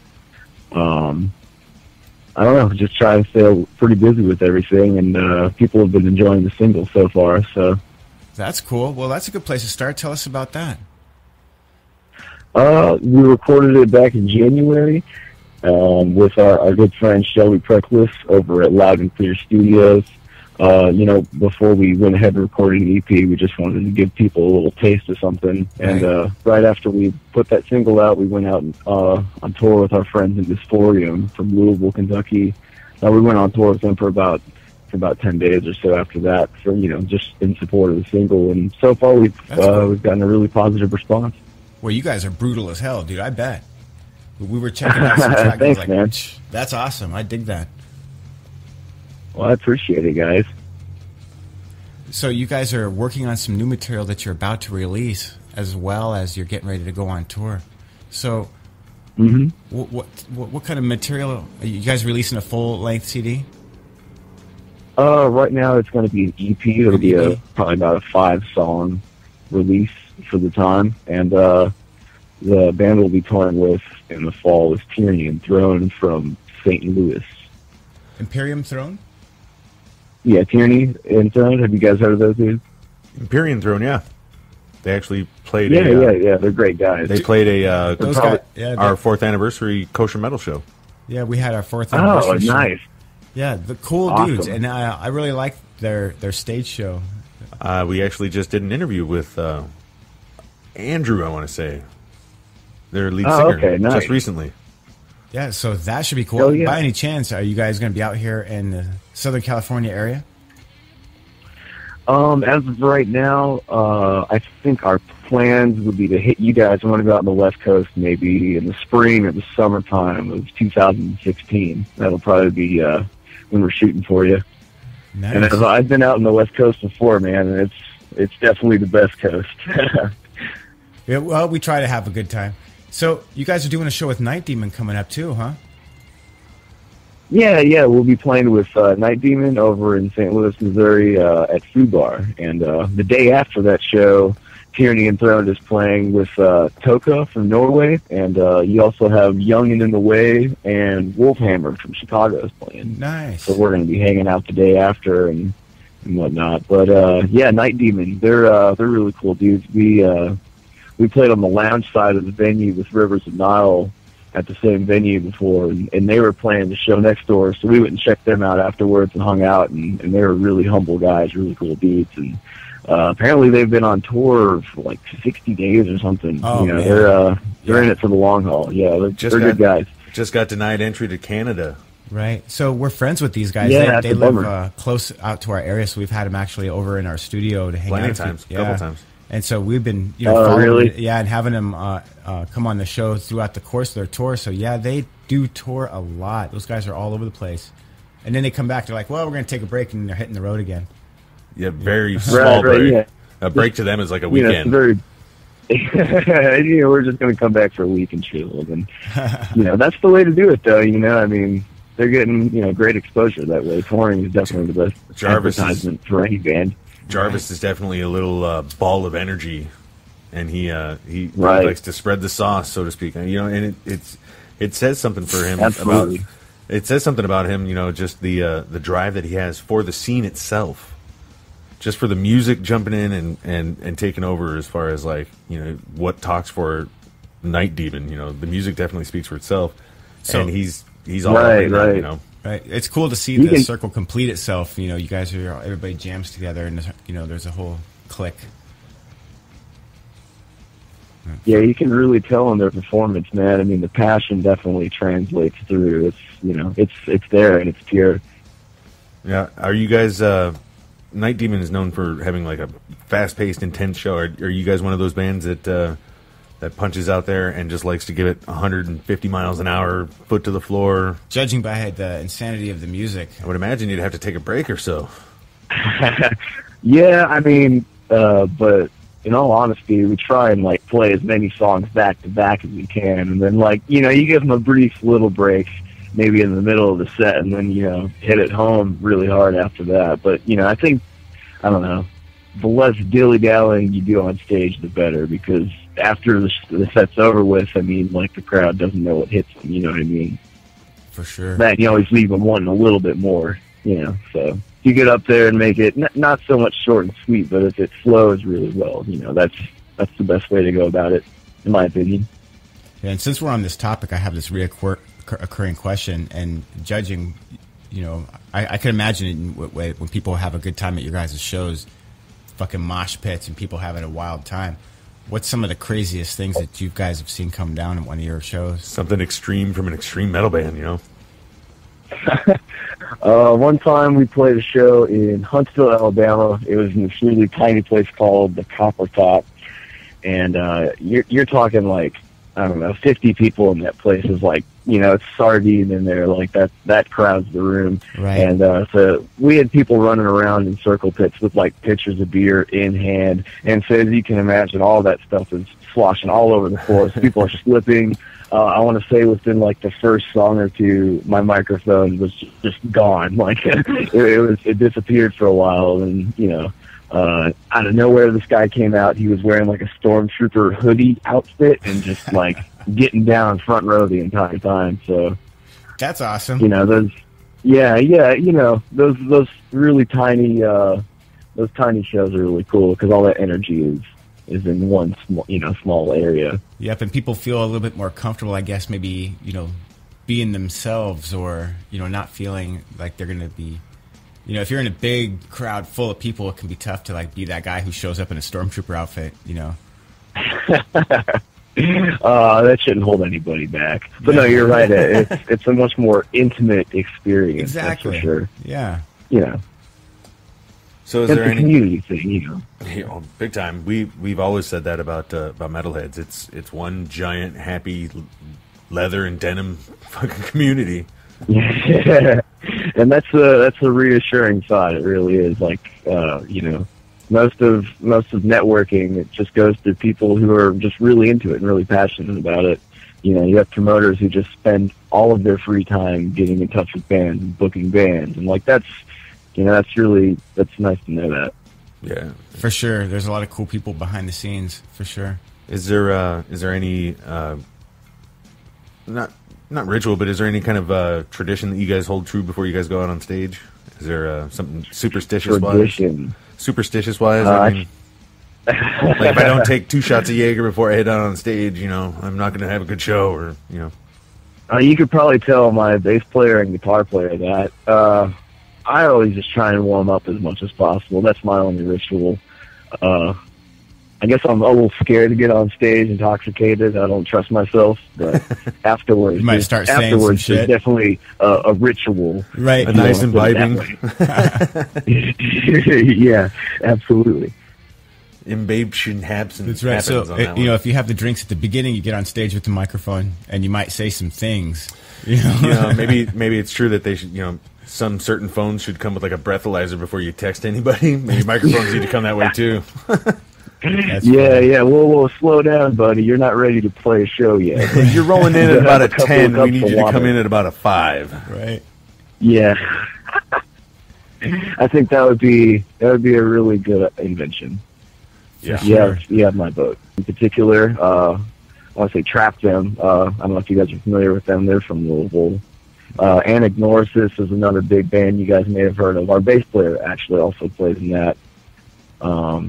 I don't know, just trying to stay pretty busy with everything, and people have been enjoying the single so far. So that's cool. Well, that's a good place to start. Tell us about that. We recorded it back in January with our good friend Shelby Preckless over at Loud and Clear Studios. Before we went ahead and recorded an EP, we just wanted to give people a little taste of something. Right. And right after we put that single out, we went out on tour with our friends in Dysphorium from Louisville, Kentucky. We went on tour with them for about 10 days or so after that, for just in support of the single. And so far, we've gotten a really positive response. Well, you guys are brutal as hell, dude. I bet. We were checking out some tracks. Thanks, man. That's awesome. I dig that. Well, I appreciate it, guys. So you guys are working on some new material that you're about to release, as well as you're getting ready to go on tour. So, what kind of material are you guys releasing? A full length CD? Right now it's going to be an EP. It'll be probably about a 5-song release for the time, and the band we'll be touring with in the fall is Tyranny and Throne from St. Louis. Imperium Throne? Yeah, Tyranny and Throne. Have you guys heard of those dudes? Imperium Throne, yeah. They actually played yeah. They're great guys. They played our 4th anniversary Kosher Metal show. Yeah, we had our 4th anniversary show. Oh, nice. Yeah, the cool awesome dudes, and I really like their stage show. We actually just did an interview with Andrew, I want to say. Their lead singer, okay, nice. just recently. Yeah, so that should be cool. Oh, yeah. By any chance, are you guys going to be out here in the Southern California area? As of right now, I think our plans would be to hit you guys. I want to go out on the West Coast maybe in the spring or the summertime of 2016. That'll probably be when we're shooting for you. Nice. And I've been out on the West Coast before, man, and it's definitely the best coast. Yeah, well, we try to have a good time. So you guys are doing a show with Night Demon coming up too, huh? Yeah, we'll be playing with Night Demon over in St. Louis, Missouri at Food Bar. And the day after that show, Tyranny and Throne is playing with Toka from Norway. And you also have Young and in the Way and Wolfhammer from Chicago is playing. Nice. So we're going to be hanging out the day after and whatnot. But yeah, Night Demon, they're really cool dudes. We played on the lounge side of the venue with Rivers of Nile at the same venue before, and they were playing the show next door, so we went and checked them out afterwards and hung out, and they were really humble guys, really cool dudes, and apparently they've been on tour for like 60 days or something. Oh, man. They're in it for the long haul. Yeah, they're good guys. Just got denied entry to Canada. Right. So we're friends with these guys. Yeah, they live close out to our area, so we've had them actually over in our studio to hang out. Couple times. And so we've been, following, really? and having them come on the show throughout the course of their tour. So yeah, they do tour a lot. Those guys are all over the place. And then they come back. They're like, "Well, we're going to take a break," and they're hitting the road again. Yeah, very small break. Yeah. A break to them is like a weekend. We're just going to come back for a week and chill. And that's the way to do it, though. I mean, they're getting great exposure that way. Touring is definitely the best advertisement for any band. Jarvis is definitely a little ball of energy, and he likes to spread the sauce, so to speak. And it says something for him. Absolutely. It says something about him. Just the drive that he has for the scene itself, just for the music jumping in and taking over. As far as what talks for Night Demon, the music definitely speaks for itself. So, and he's all right. Right. It's cool to see the circle complete itself. You guys everybody jams together, and there's a whole clique. Yeah, you can really tell in their performance, man. I mean, the passion definitely translates through. It's there and it's pure. Yeah. Are you guys? Night Demon is known for having like a fast-paced, intense show. Are you guys one of those bands that punches out there and just likes to give it 150 miles an hour, foot to the floor? Judging by the insanity of the music, I would imagine you'd have to take a break or so. Yeah, I mean, but in all honesty, we try and play as many songs back to back as we can, and then you give them a brief little break, maybe in the middle of the set, and then hit it home really hard after that. But I think, I don't know, the less dilly-dallying you do on stage, the better, because after the set's over with, I mean, like, the crowd doesn't know what hits them, you know what I mean? For sure. That you always leave them wanting a little bit more, you know, so you get up there and make it not so much short and sweet, but if it flows really well, you know, that's the best way to go about it, in my opinion. Yeah, and since we're on this topic, I have this reoccurring question, and judging, you know, I can imagine when people have a good time at your guys' shows, fucking mosh pits and people having a wild time. What's some of the craziest things that you guys have seen come down at one of your shows? Something extreme from an extreme metal band, you know? One time we played a show in Huntsville, Alabama. It was in this really tiny place called the Copper Top. And you're talking like, I don't know, 50 people in that place. Is like, you know, it's sardine in there. Like that crowds the room. Right. And so we had people running around in circle pits with like pitchers of beer in hand. And so as you can imagine, all that stuff is sloshing all over the floor. So people are slipping. I want to say within like the first song or two, my microphone was just gone. Like it disappeared for a while, and you know, out of nowhere, this guy came out. He was wearing like a stormtrooper hoodie outfit and just like getting down front row the entire time. So that's awesome. You know, you know, those really tiny, those tiny shows are really cool because all that energy is in one small area. Yep, and people feel a little bit more comfortable, I guess, maybe, you know, being themselves, or, you know, not feeling like they're going to be, you know, if you're in a big crowd full of people, it can be tough to, like, be that guy who shows up in a stormtrooper outfit, you know. That shouldn't hold anybody back. But no, you're right. It's a much more intimate experience. Exactly. That's for sure. Yeah. You know. So is it's there a any community thing, you know? You know, big time. We've always said that about metalheads. It's one giant happy leather and denim fucking community. Yeah, and that's a reassuring thought. It really is. Like, you know, most of networking, it just goes to people who are just really into it and really passionate about it. You know, you have promoters who just spend all of their free time getting in touch with bands and booking bands, and like that's. You know, that's nice to know that. Yeah, for sure. There's a lot of cool people behind the scenes, for sure. Is there any not ritual, but is there any kind of tradition that you guys hold true before you guys go out on stage? Is there something superstitious wise? Superstitious wise, I mean, like if I don't take 2 shots of Jaeger before I head out on stage, you know, I'm not going to have a good show, or you know. You could probably tell my bass player and guitar player that. I always just try and warm up as much as possible. That's my only ritual. I guess I'm a little scared to get on stage intoxicated. I don't trust myself, but afterwards, you might start saying some shit. There's definitely a ritual. Right. A nice imbibing. Yeah, absolutely. Imbibation happens. That's right. So, you know, if you have the drinks at the beginning, you get on stage with the microphone, and you might say some things. You know, maybe it's true that they should, you know, some certain phones should come with like a breathalyzer before you text anybody. Maybe microphones need to come that way too. Yeah. Well, slow down, buddy. You're not ready to play a show yet. You're rolling in at about a 10. We need you to come in at about a 5. Right. Yeah. I think that would be a really good invention. Yeah. Sure. You have my vote. In particular, I want to say Trap Them. I don't know if you guys are familiar with them. They're from Louisville. Anagnosis is another big band you guys may have heard of. Our bass player actually also plays in that. But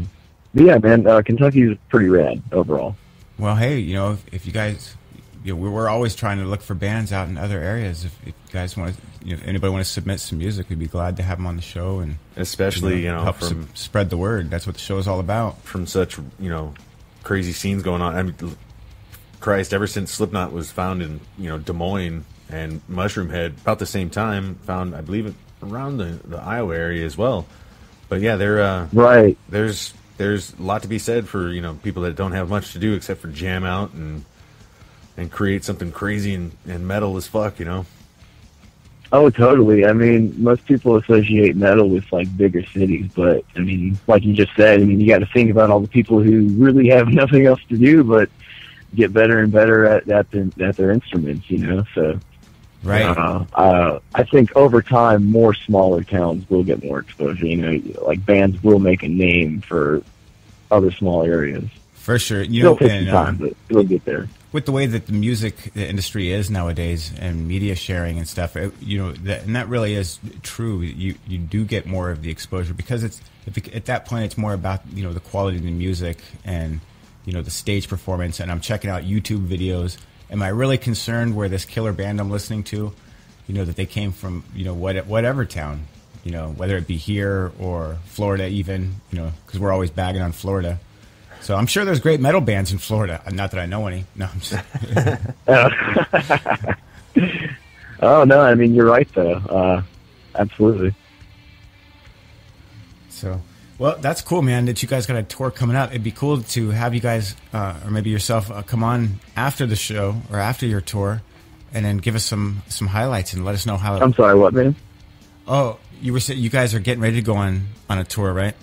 yeah, man, Kentucky's pretty rad overall. Well, hey, you know, if you guys, you know, we're always trying to look for bands out in other areas. If you guys want to, you know, anybody want to submit some music, we'd be glad to have them on the show, and especially help spread the word. That's what the show is all about. From such crazy scenes going on. I mean, Christ, ever since Slipknot was found in Des Moines. And Mushroom Head, about the same time, found, I believe, around the Iowa area as well. But yeah, they're right. There's a lot to be said for people that don't have much to do except for jam out and create something crazy and metal as fuck, Oh, totally. I mean, most people associate metal with like bigger cities, but I mean, like you just said, I mean, you got to think about all the people who really have nothing else to do but get better and better at their instruments, So. Right. I think over time, more smaller towns will get more exposure. You know, like bands will make a name for other small areas. For sure. It'll take some time, but it'll get there. With the way that the music industry is nowadays and media sharing and stuff, and that really is true. You do get more of the exposure because at that point it's more about the quality of the music and the stage performance. And I'm checking out YouTube videos. Am I really concerned where this killer band I'm listening to, that they came from whatever town, whether it be here or Florida even, because we're always bagging on Florida. So I'm sure there's great metal bands in Florida. Not that I know any. No, I'm just... Oh, no, I mean, you're right, though. Absolutely. So, well, that's cool, man, that you guys got a tour coming up. It'd be cool to have you guys, or maybe yourself, come on after the show or after your tour and then give us some highlights and let us know how... I'm sorry, what, man? Oh, you were saying you guys are getting ready to go on a tour, right?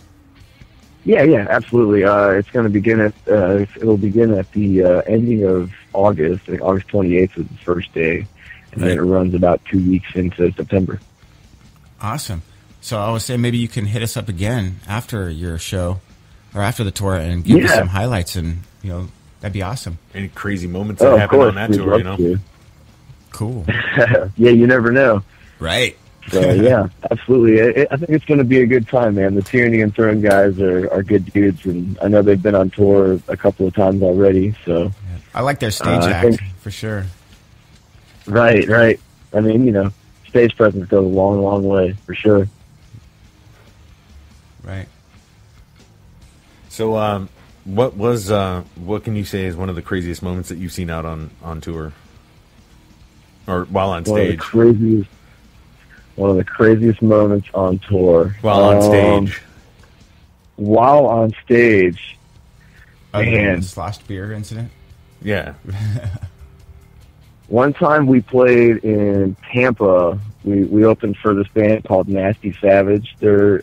Yeah, absolutely. It's going to begin it'll begin at the ending of August. I think August 28th is the first day, and then it runs about 2 weeks into September. Awesome. So I was saying maybe you can hit us up again after your show or after the tour and give us some highlights, and that'd be awesome. Any crazy moments that happened on that tour, to. Cool. Yeah, you never know. Right. So, yeah, absolutely. I think it's going to be a good time, man. The Tyranny and Throne guys are good dudes, and I know they've been on tour a couple of times already. So I like their stage act, for sure. Right. I mean, stage presence goes a long, long way, for sure. Right. So what can you say is one of the craziest moments that you've seen out on tour? Or while on stage? One of the craziest moments on tour. While on stage. While on stage. Other than the sloshed beer incident? Yeah. One time we played in Tampa. We opened for this band called Nasty Savage. They're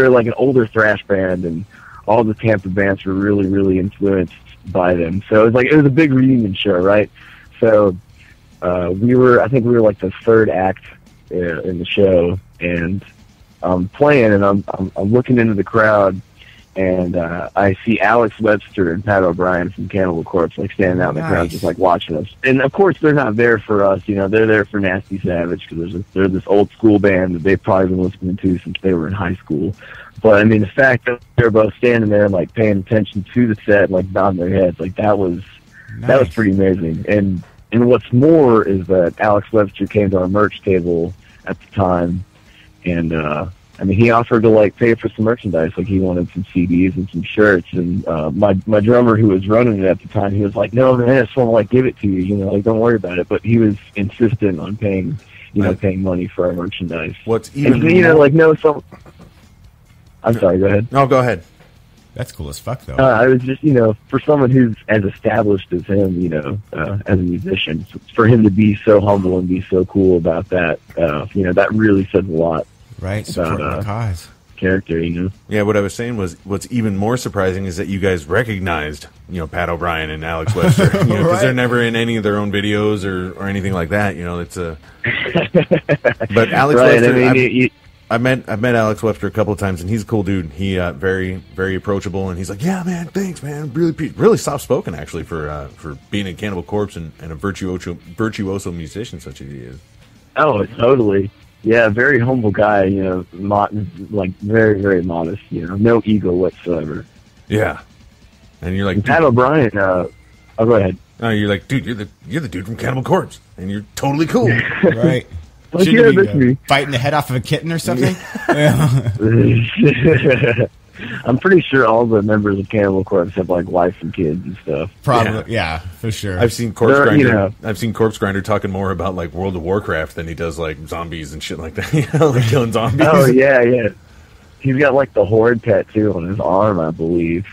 like an older thrash band, and all the Tampa bands were really, really influenced by them. So it was a big reunion show, right? So I think we were like the third act in the show, and I'm playing, and I'm looking into the crowd, and I see Alex Webster and Pat O'Brien from Cannibal Corpse standing out in the crowd, just watching us. And of course, they're not there for us. They're there for Nasty Savage because they're this old school band that they've probably been listening to since they were in high school. But I mean, the fact that they're both standing there and paying attention to the set, nodding their heads, that was pretty amazing. And what's more is that Alex Webster came to our merch table at the time, and he offered to pay for some merchandise. He wanted some CDs and some shirts, and my drummer who was running it at the time, he was like, "No, man, I just want to give it to you, don't worry about it." But he was insistent on paying money for our merchandise. What's even I'm sorry, go ahead. No, go ahead. That's cool as fuck, though. I was just, for someone who's as established as him, as a musician, for him to be so humble and be so cool about that, that really says a lot. Right, supporting the cause. Character, Yeah, what I was saying was what's even more surprising is that you guys recognized, Pat O'Brien and Alex Webster, because they're never in any of their own videos or anything like that. It's a. But Alex Webster. I've met Alex Webster a couple of times, and he's a cool dude. He very, very approachable, and he's like, "Yeah, man, thanks, man. Really soft spoken, actually, for being in Cannibal Corpse and a virtuoso musician such as he is." Oh, totally. Yeah, very humble guy. Very, very modest. No ego whatsoever. Yeah, and you're like Pat O'Brien. Go ahead. No, you're like, dude, you're the dude from Cannibal Corpse, and you're totally cool, right? That's me. Fighting the head off of a kitten or something? I'm pretty sure all the members of Cannibal Corpse have wife and kids and stuff. Probably, yeah for sure. I've seen Corpse Grinder. I've seen Corpse Grinder talking more about World of Warcraft than he does zombies and shit like that. Killing zombies. Oh yeah. He's got the Horde tattoo on his arm, I believe.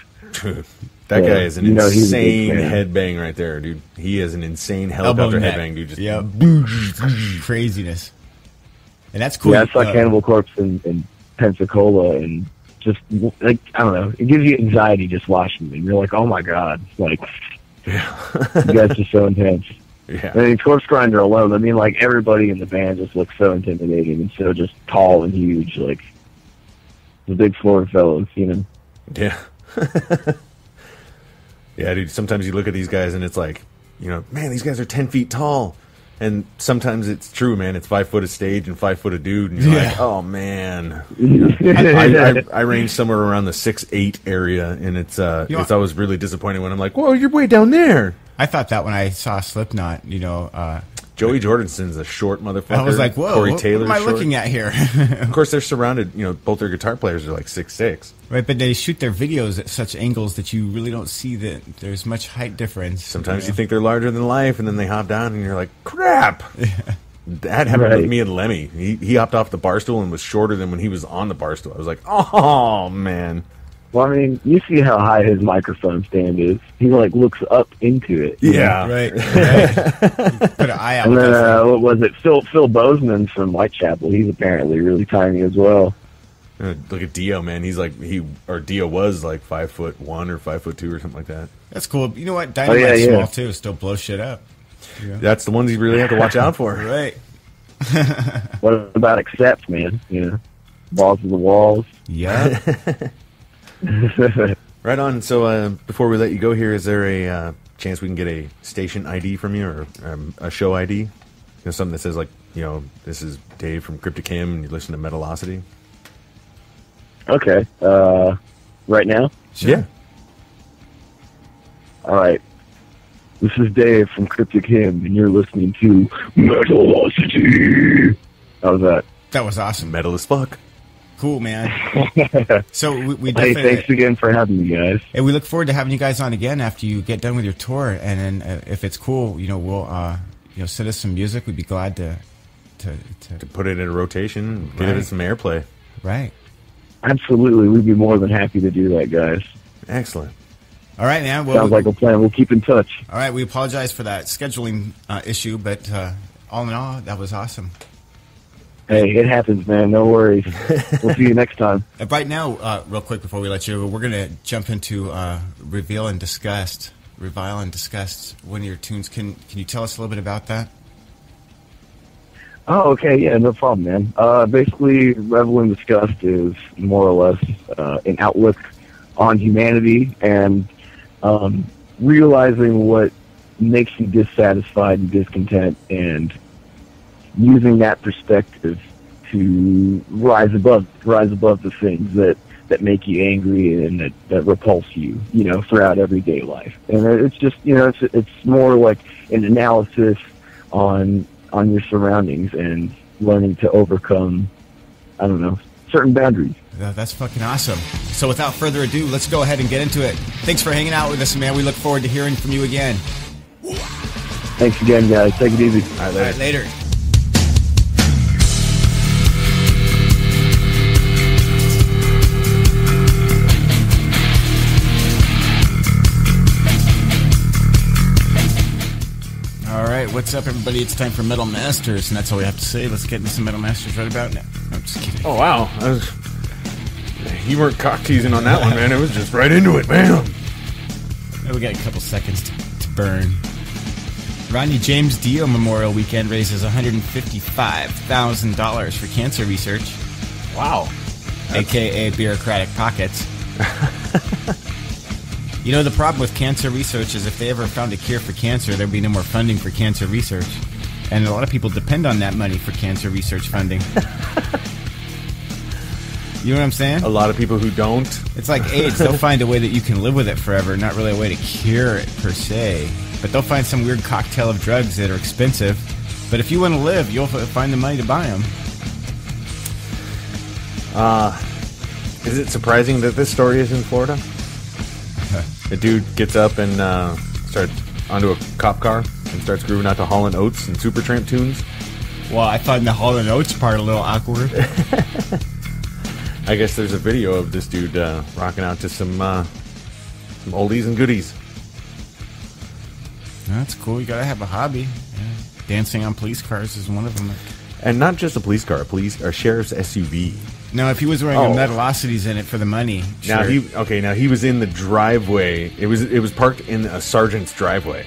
That guy is an insane headbang right there, dude. He is an insane helicopter headbang, dude. Just craziness. And that's cool. Yeah, I saw Cannibal Corpse in Pensacola, and just, I don't know, it gives you anxiety just watching them. You're like, oh my God. You guys are so intense. Yeah. I mean, Corpse Grinder alone, I mean, like, everybody in the band just looks so intimidating and so just tall and huge, like, the big Florida fellows, you know? Yeah. Yeah, dude, sometimes you look at these guys and it's like, you know, man, these guys are 10 feet tall. And sometimes it's true, man. It's 5 foot of stage and 5 foot of dude. And you're like, oh, man. You know, I range somewhere around the 6'8" area, and it's always really disappointing when I'm like, whoa, you're way down there. I thought that when I saw Slipknot, you know. Joey Jordison's a short motherfucker. I was like, whoa, Corey what Taylor's am I short. looking at here? Of course, they're surrounded, you know, both their guitar players are like 6'6". Right, but they shoot their videos at such angles that you really don't see that there's much height difference. Sometimes you think they're larger than life, and then they hop down, and you're like, crap. That happened with me and Lemmy. He hopped off the bar stool and was shorter than when he was on the bar stool. I was like, oh, man. Well, I mean, you see how high his microphone stand is. He, like, looks up into it. Yeah. Right. Put an eye out. And then, what was it? Phil Bozeman from Whitechapel. He's apparently really tiny as well. Look at Dio, man. He's like, Dio was like 5'1" or 5'2" or something like that. That's cool. You know what? Dynamite's yeah. small, too. Still blow shit up. Yeah. That's the ones you really have to watch out for. Right. What about Accept, man? You know, balls to the walls. Yeah. Right on. So before we let you go here, is there a chance we can get a station ID from you or a show ID? You know, something that says like, you know, this is Dave from Cryptic Hymn and you listen to Metalocity? Okay. Right now? Sure. Yeah. All right. This is Dave from Cryptic Hymn, and you're listening to Metalocity. How's that? That was awesome. Metal as fuck. Cool, man. So we Hey, definitely... thanks again for having me, guys. And we look forward to having you guys on again after you get done with your tour. And then if it's cool, you know, we'll send us some music. We'd be glad to put it in a rotation, give it some airplay. Right. Absolutely. We'd be more than happy to do that, guys. Excellent. All right, man. Well, sounds like a plan. We'll keep in touch. All right. We apologize for that scheduling issue, but all in all, that was awesome. Hey, it happens, man. No worries. We'll see you next time. Right now, real quick before we let you go, we're going to jump into Revile and Disgust, one of your tunes. Can you tell us a little bit about that? Oh, okay. Yeah, no problem, man. Basically, Revel and Disgust is more or less an outlook on humanity and realizing what makes you dissatisfied and discontent and using that perspective to rise above the things that make you angry and that repulse you, you know, throughout everyday life. And it's just, you know, it's more like an analysis on your surroundings and learning to overcome, I don't know, certain boundaries. That's fucking awesome. So without further ado, let's go ahead and get into it. Thanks for hanging out with us, man. We look forward to hearing from you again. Thanks again, guys. Take it easy. All right, later. All right, what's up, everybody? It's time for Metal Masters, and that's all we have to say. Let's get into some Metal Masters right about now. No, I'm just kidding. Oh, wow. You weren't cock teasing on that one, man. It was just right into it, man. We got a couple seconds to burn. Rodney James Dio Memorial Weekend raises $155,000 for cancer research. Wow. A.K.A. bureaucratic pockets. You know, the problem with cancer research is if they ever found a cure for cancer, there'd be no more funding for cancer research. And a lot of people depend on that money for cancer research funding. You know what I'm saying? A lot of people who don't. It's like AIDS. They'll find a way that you can live with it forever, not really a way to cure it per se. But they'll find some weird cocktail of drugs that are expensive. But if you want to live, you'll find the money to buy them. Is it surprising that this story is in Florida? The dude gets up and starts onto a cop car and starts grooving out to Hall & Oates and Supertramp tunes. Well, I find the Hall & Oates part a little awkward. I guess there's a video of this dude rocking out to some oldies and goodies. That's cool. You gotta have a hobby. Yeah. Dancing on police cars is one of them. And not just a police car, a sheriff's SUV. No, if he was wearing a Metalocity's in it for the money. Now sure. he was in the driveway. It was parked in a sergeant's driveway.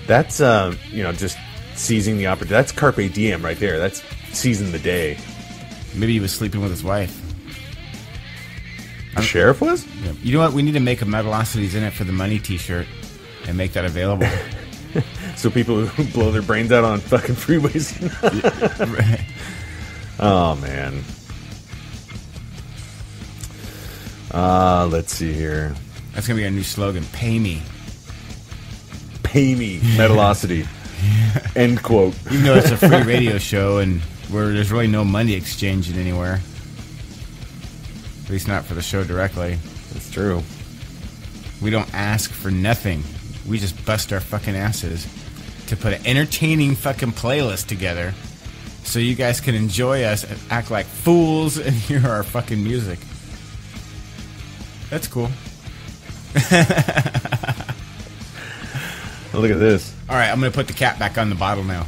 That's just seizing the opportunity. That's carpe diem right there. That's seizing the day. Maybe he was sleeping with his wife. The sheriff was? Yeah. You know what? We need to make a Metalocity's in it for the money T-shirt and make that available. So people who blow their brains out on fucking freeways. Right. Oh, man. Let's see here. That's going to be our new slogan. Pay me. Pay me, Metalocity. End quote. Even though it's a free radio show and where there's really no money exchanging anywhere. At least not for the show directly. That's true. We don't ask for nothing. We just bust our fucking asses to put an entertaining fucking playlist together so you guys can enjoy us and act like fools and hear our fucking music. That's cool. Look at this. All right, I'm going to put the cap back on the bottle now.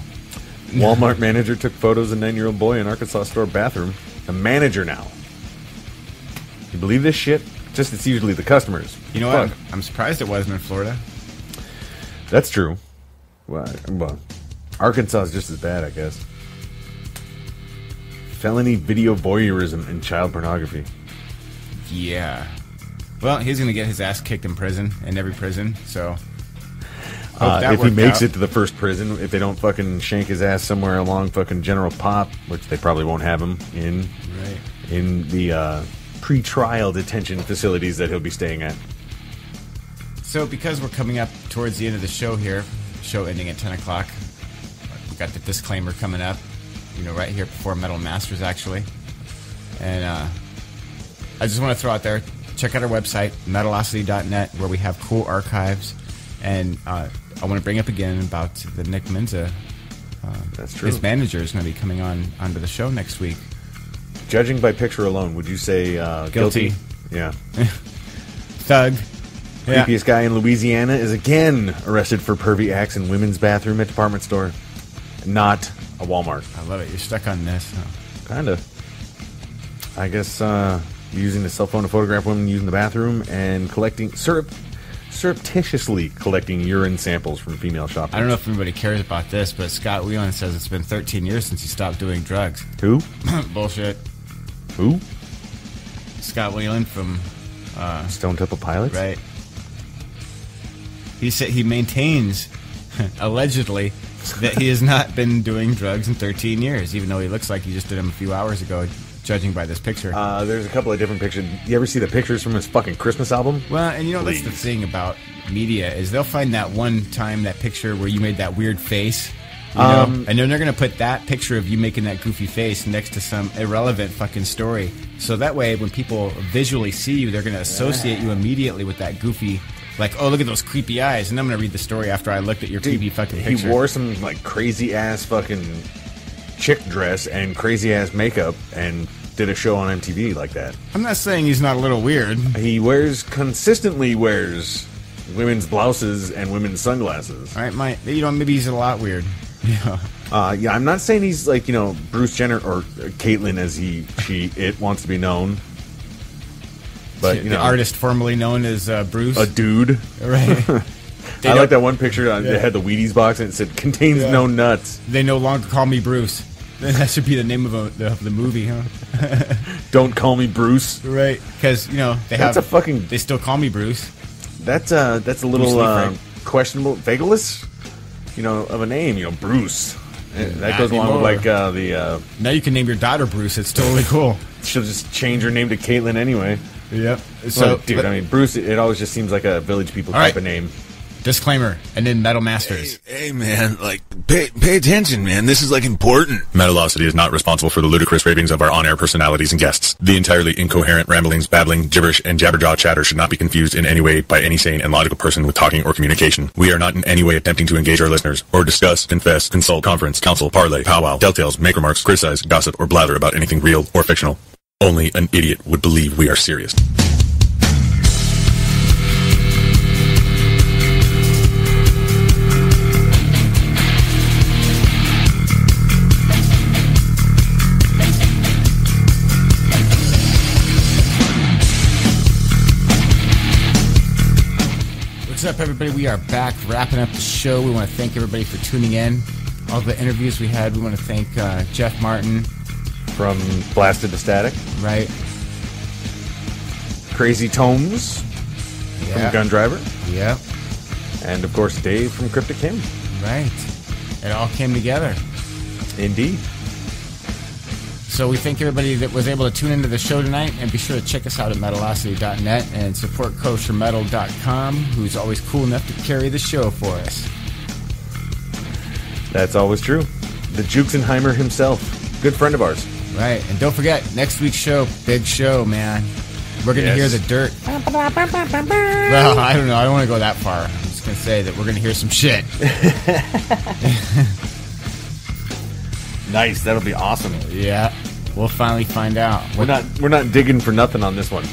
Walmart manager took photos of a 9-year-old boy in Arkansas store bathroom. A manager now. You believe this shit? Just it's usually the customers. You know what? I'm surprised it wasn't in Florida. That's true. Well, Arkansas is just as bad, I guess. Felony video voyeurism and child pornography. Yeah. Well, he's going to get his ass kicked in prison, in every prison, so... if he makes it to the first prison, if they don't fucking shank his ass somewhere along fucking General Pop, which they probably won't have him in the pre-trial detention facilities that he'll be staying at. So because we're coming up towards the end of the show here, show ending at 10 o'clock, we got the disclaimer coming up, right here before Metal Masters, actually. And I just want to throw out there, check out our website, metalocity.net, where we have cool archives. And I want to bring up again about the Nick Menza. That's true. His manager is going to be coming onto the show next week. Judging by picture alone, would you say guilty? Yeah. Thug. Creepiest guy in Louisiana is again arrested for pervy acts in women's bathroom at department store. Not a Walmart. I love it. You're stuck on this. Huh? Kind of. I guess using the cell phone to photograph women using the bathroom and collecting surreptitiously collecting urine samples from female shoppers. I don't know if anybody cares about this, but Scott Whelan says it's been 13 years since he stopped doing drugs. Who? Bullshit. Who? Scott Whelan from Stone Temple Pilots? Right. He said he maintains, allegedly, that he has not been doing drugs in 13 years, even though he looks like he just did them a few hours ago, judging by this picture. There's a couple of different pictures. You ever see the pictures from his fucking Christmas album? Well, and that's the thing about media, is they'll find that one time, that picture where you made that weird face, and then they're going to put that picture of you making that goofy face next to some irrelevant fucking story. So that way, when people visually see you, they're going to associate you immediately with that goofy, like, oh, look at those creepy eyes, and I'm going to read the story after I looked at your creepy fucking picture. He wore some, crazy ass fucking chick dress and crazy ass makeup and did a show on MTV like that. I'm not saying he's not a little weird. He consistently wears women's blouses and women's sunglasses. All right, maybe he's a lot weird. Yeah. I'm not saying he's like, Bruce Jenner or Caitlyn as it wants to be known. But, the artist formerly known as Bruce. A dude. Right. I like that one picture that had the Wheaties box and it said, contains no nuts. They no longer call me Bruce. That should be the name of the movie, huh? Don't call me Bruce. Right. Because, they still call me Bruce. That's a little questionable, vagueless, of a name, Bruce. That goes along with the... Now you can name your daughter Bruce. It's totally cool. She'll just change her name to Caitlyn anyway. Yep. So, Bruce, it always just seems like a Village People type of name. Disclaimer, and then Metal Masters. Hey man, pay attention, man. This is important. Metalocity is not responsible for the ludicrous ravings of our on-air personalities and guests. The entirely incoherent ramblings, babbling, gibberish, and jabberjaw chatter should not be confused in any way by any sane and logical person with talking or communication. We are not in any way attempting to engage our listeners, or discuss, confess, consult, conference, counsel, parlay, powwow, telltales, make remarks, criticize, gossip, or blather about anything real or fictional. Only an idiot would believe we are serious. What's up, everybody? We are back wrapping up the show. We want to thank everybody for tuning in. All the interviews we had. We want to thank Jeff Martin. From Blasted to Static. Right. Crazy Tomes from Gun Driver. Yep. And, of course, Dave from Cryptic Hymn. Right. It all came together. Indeed. So we thank everybody that was able to tune into the show tonight, and be sure to check us out at Metalocity.net and support koshermetal.com, who's always cool enough to carry the show for us. That's always true. The Juxenheimer himself. Good friend of ours. Right. And don't forget, next week's show, big show, man. We're going to hear the dirt. Well, I don't know. I don't want to go that far. I'm just going to say that we're going to hear some shit. Nice. That'll be awesome. Yeah. We'll finally find out. We're not digging for nothing on this one.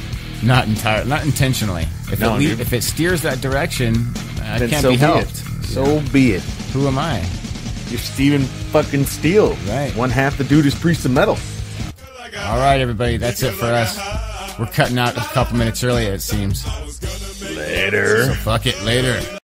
Not intentionally. If it steers that direction, it can't be helped. So be it. Who am I? You're Steven fucking Steele. Right. One half the dude is Priest of Metal. All right, everybody. That's it for us. We're cutting out a couple minutes early, it seems. Later. So fuck it. Later.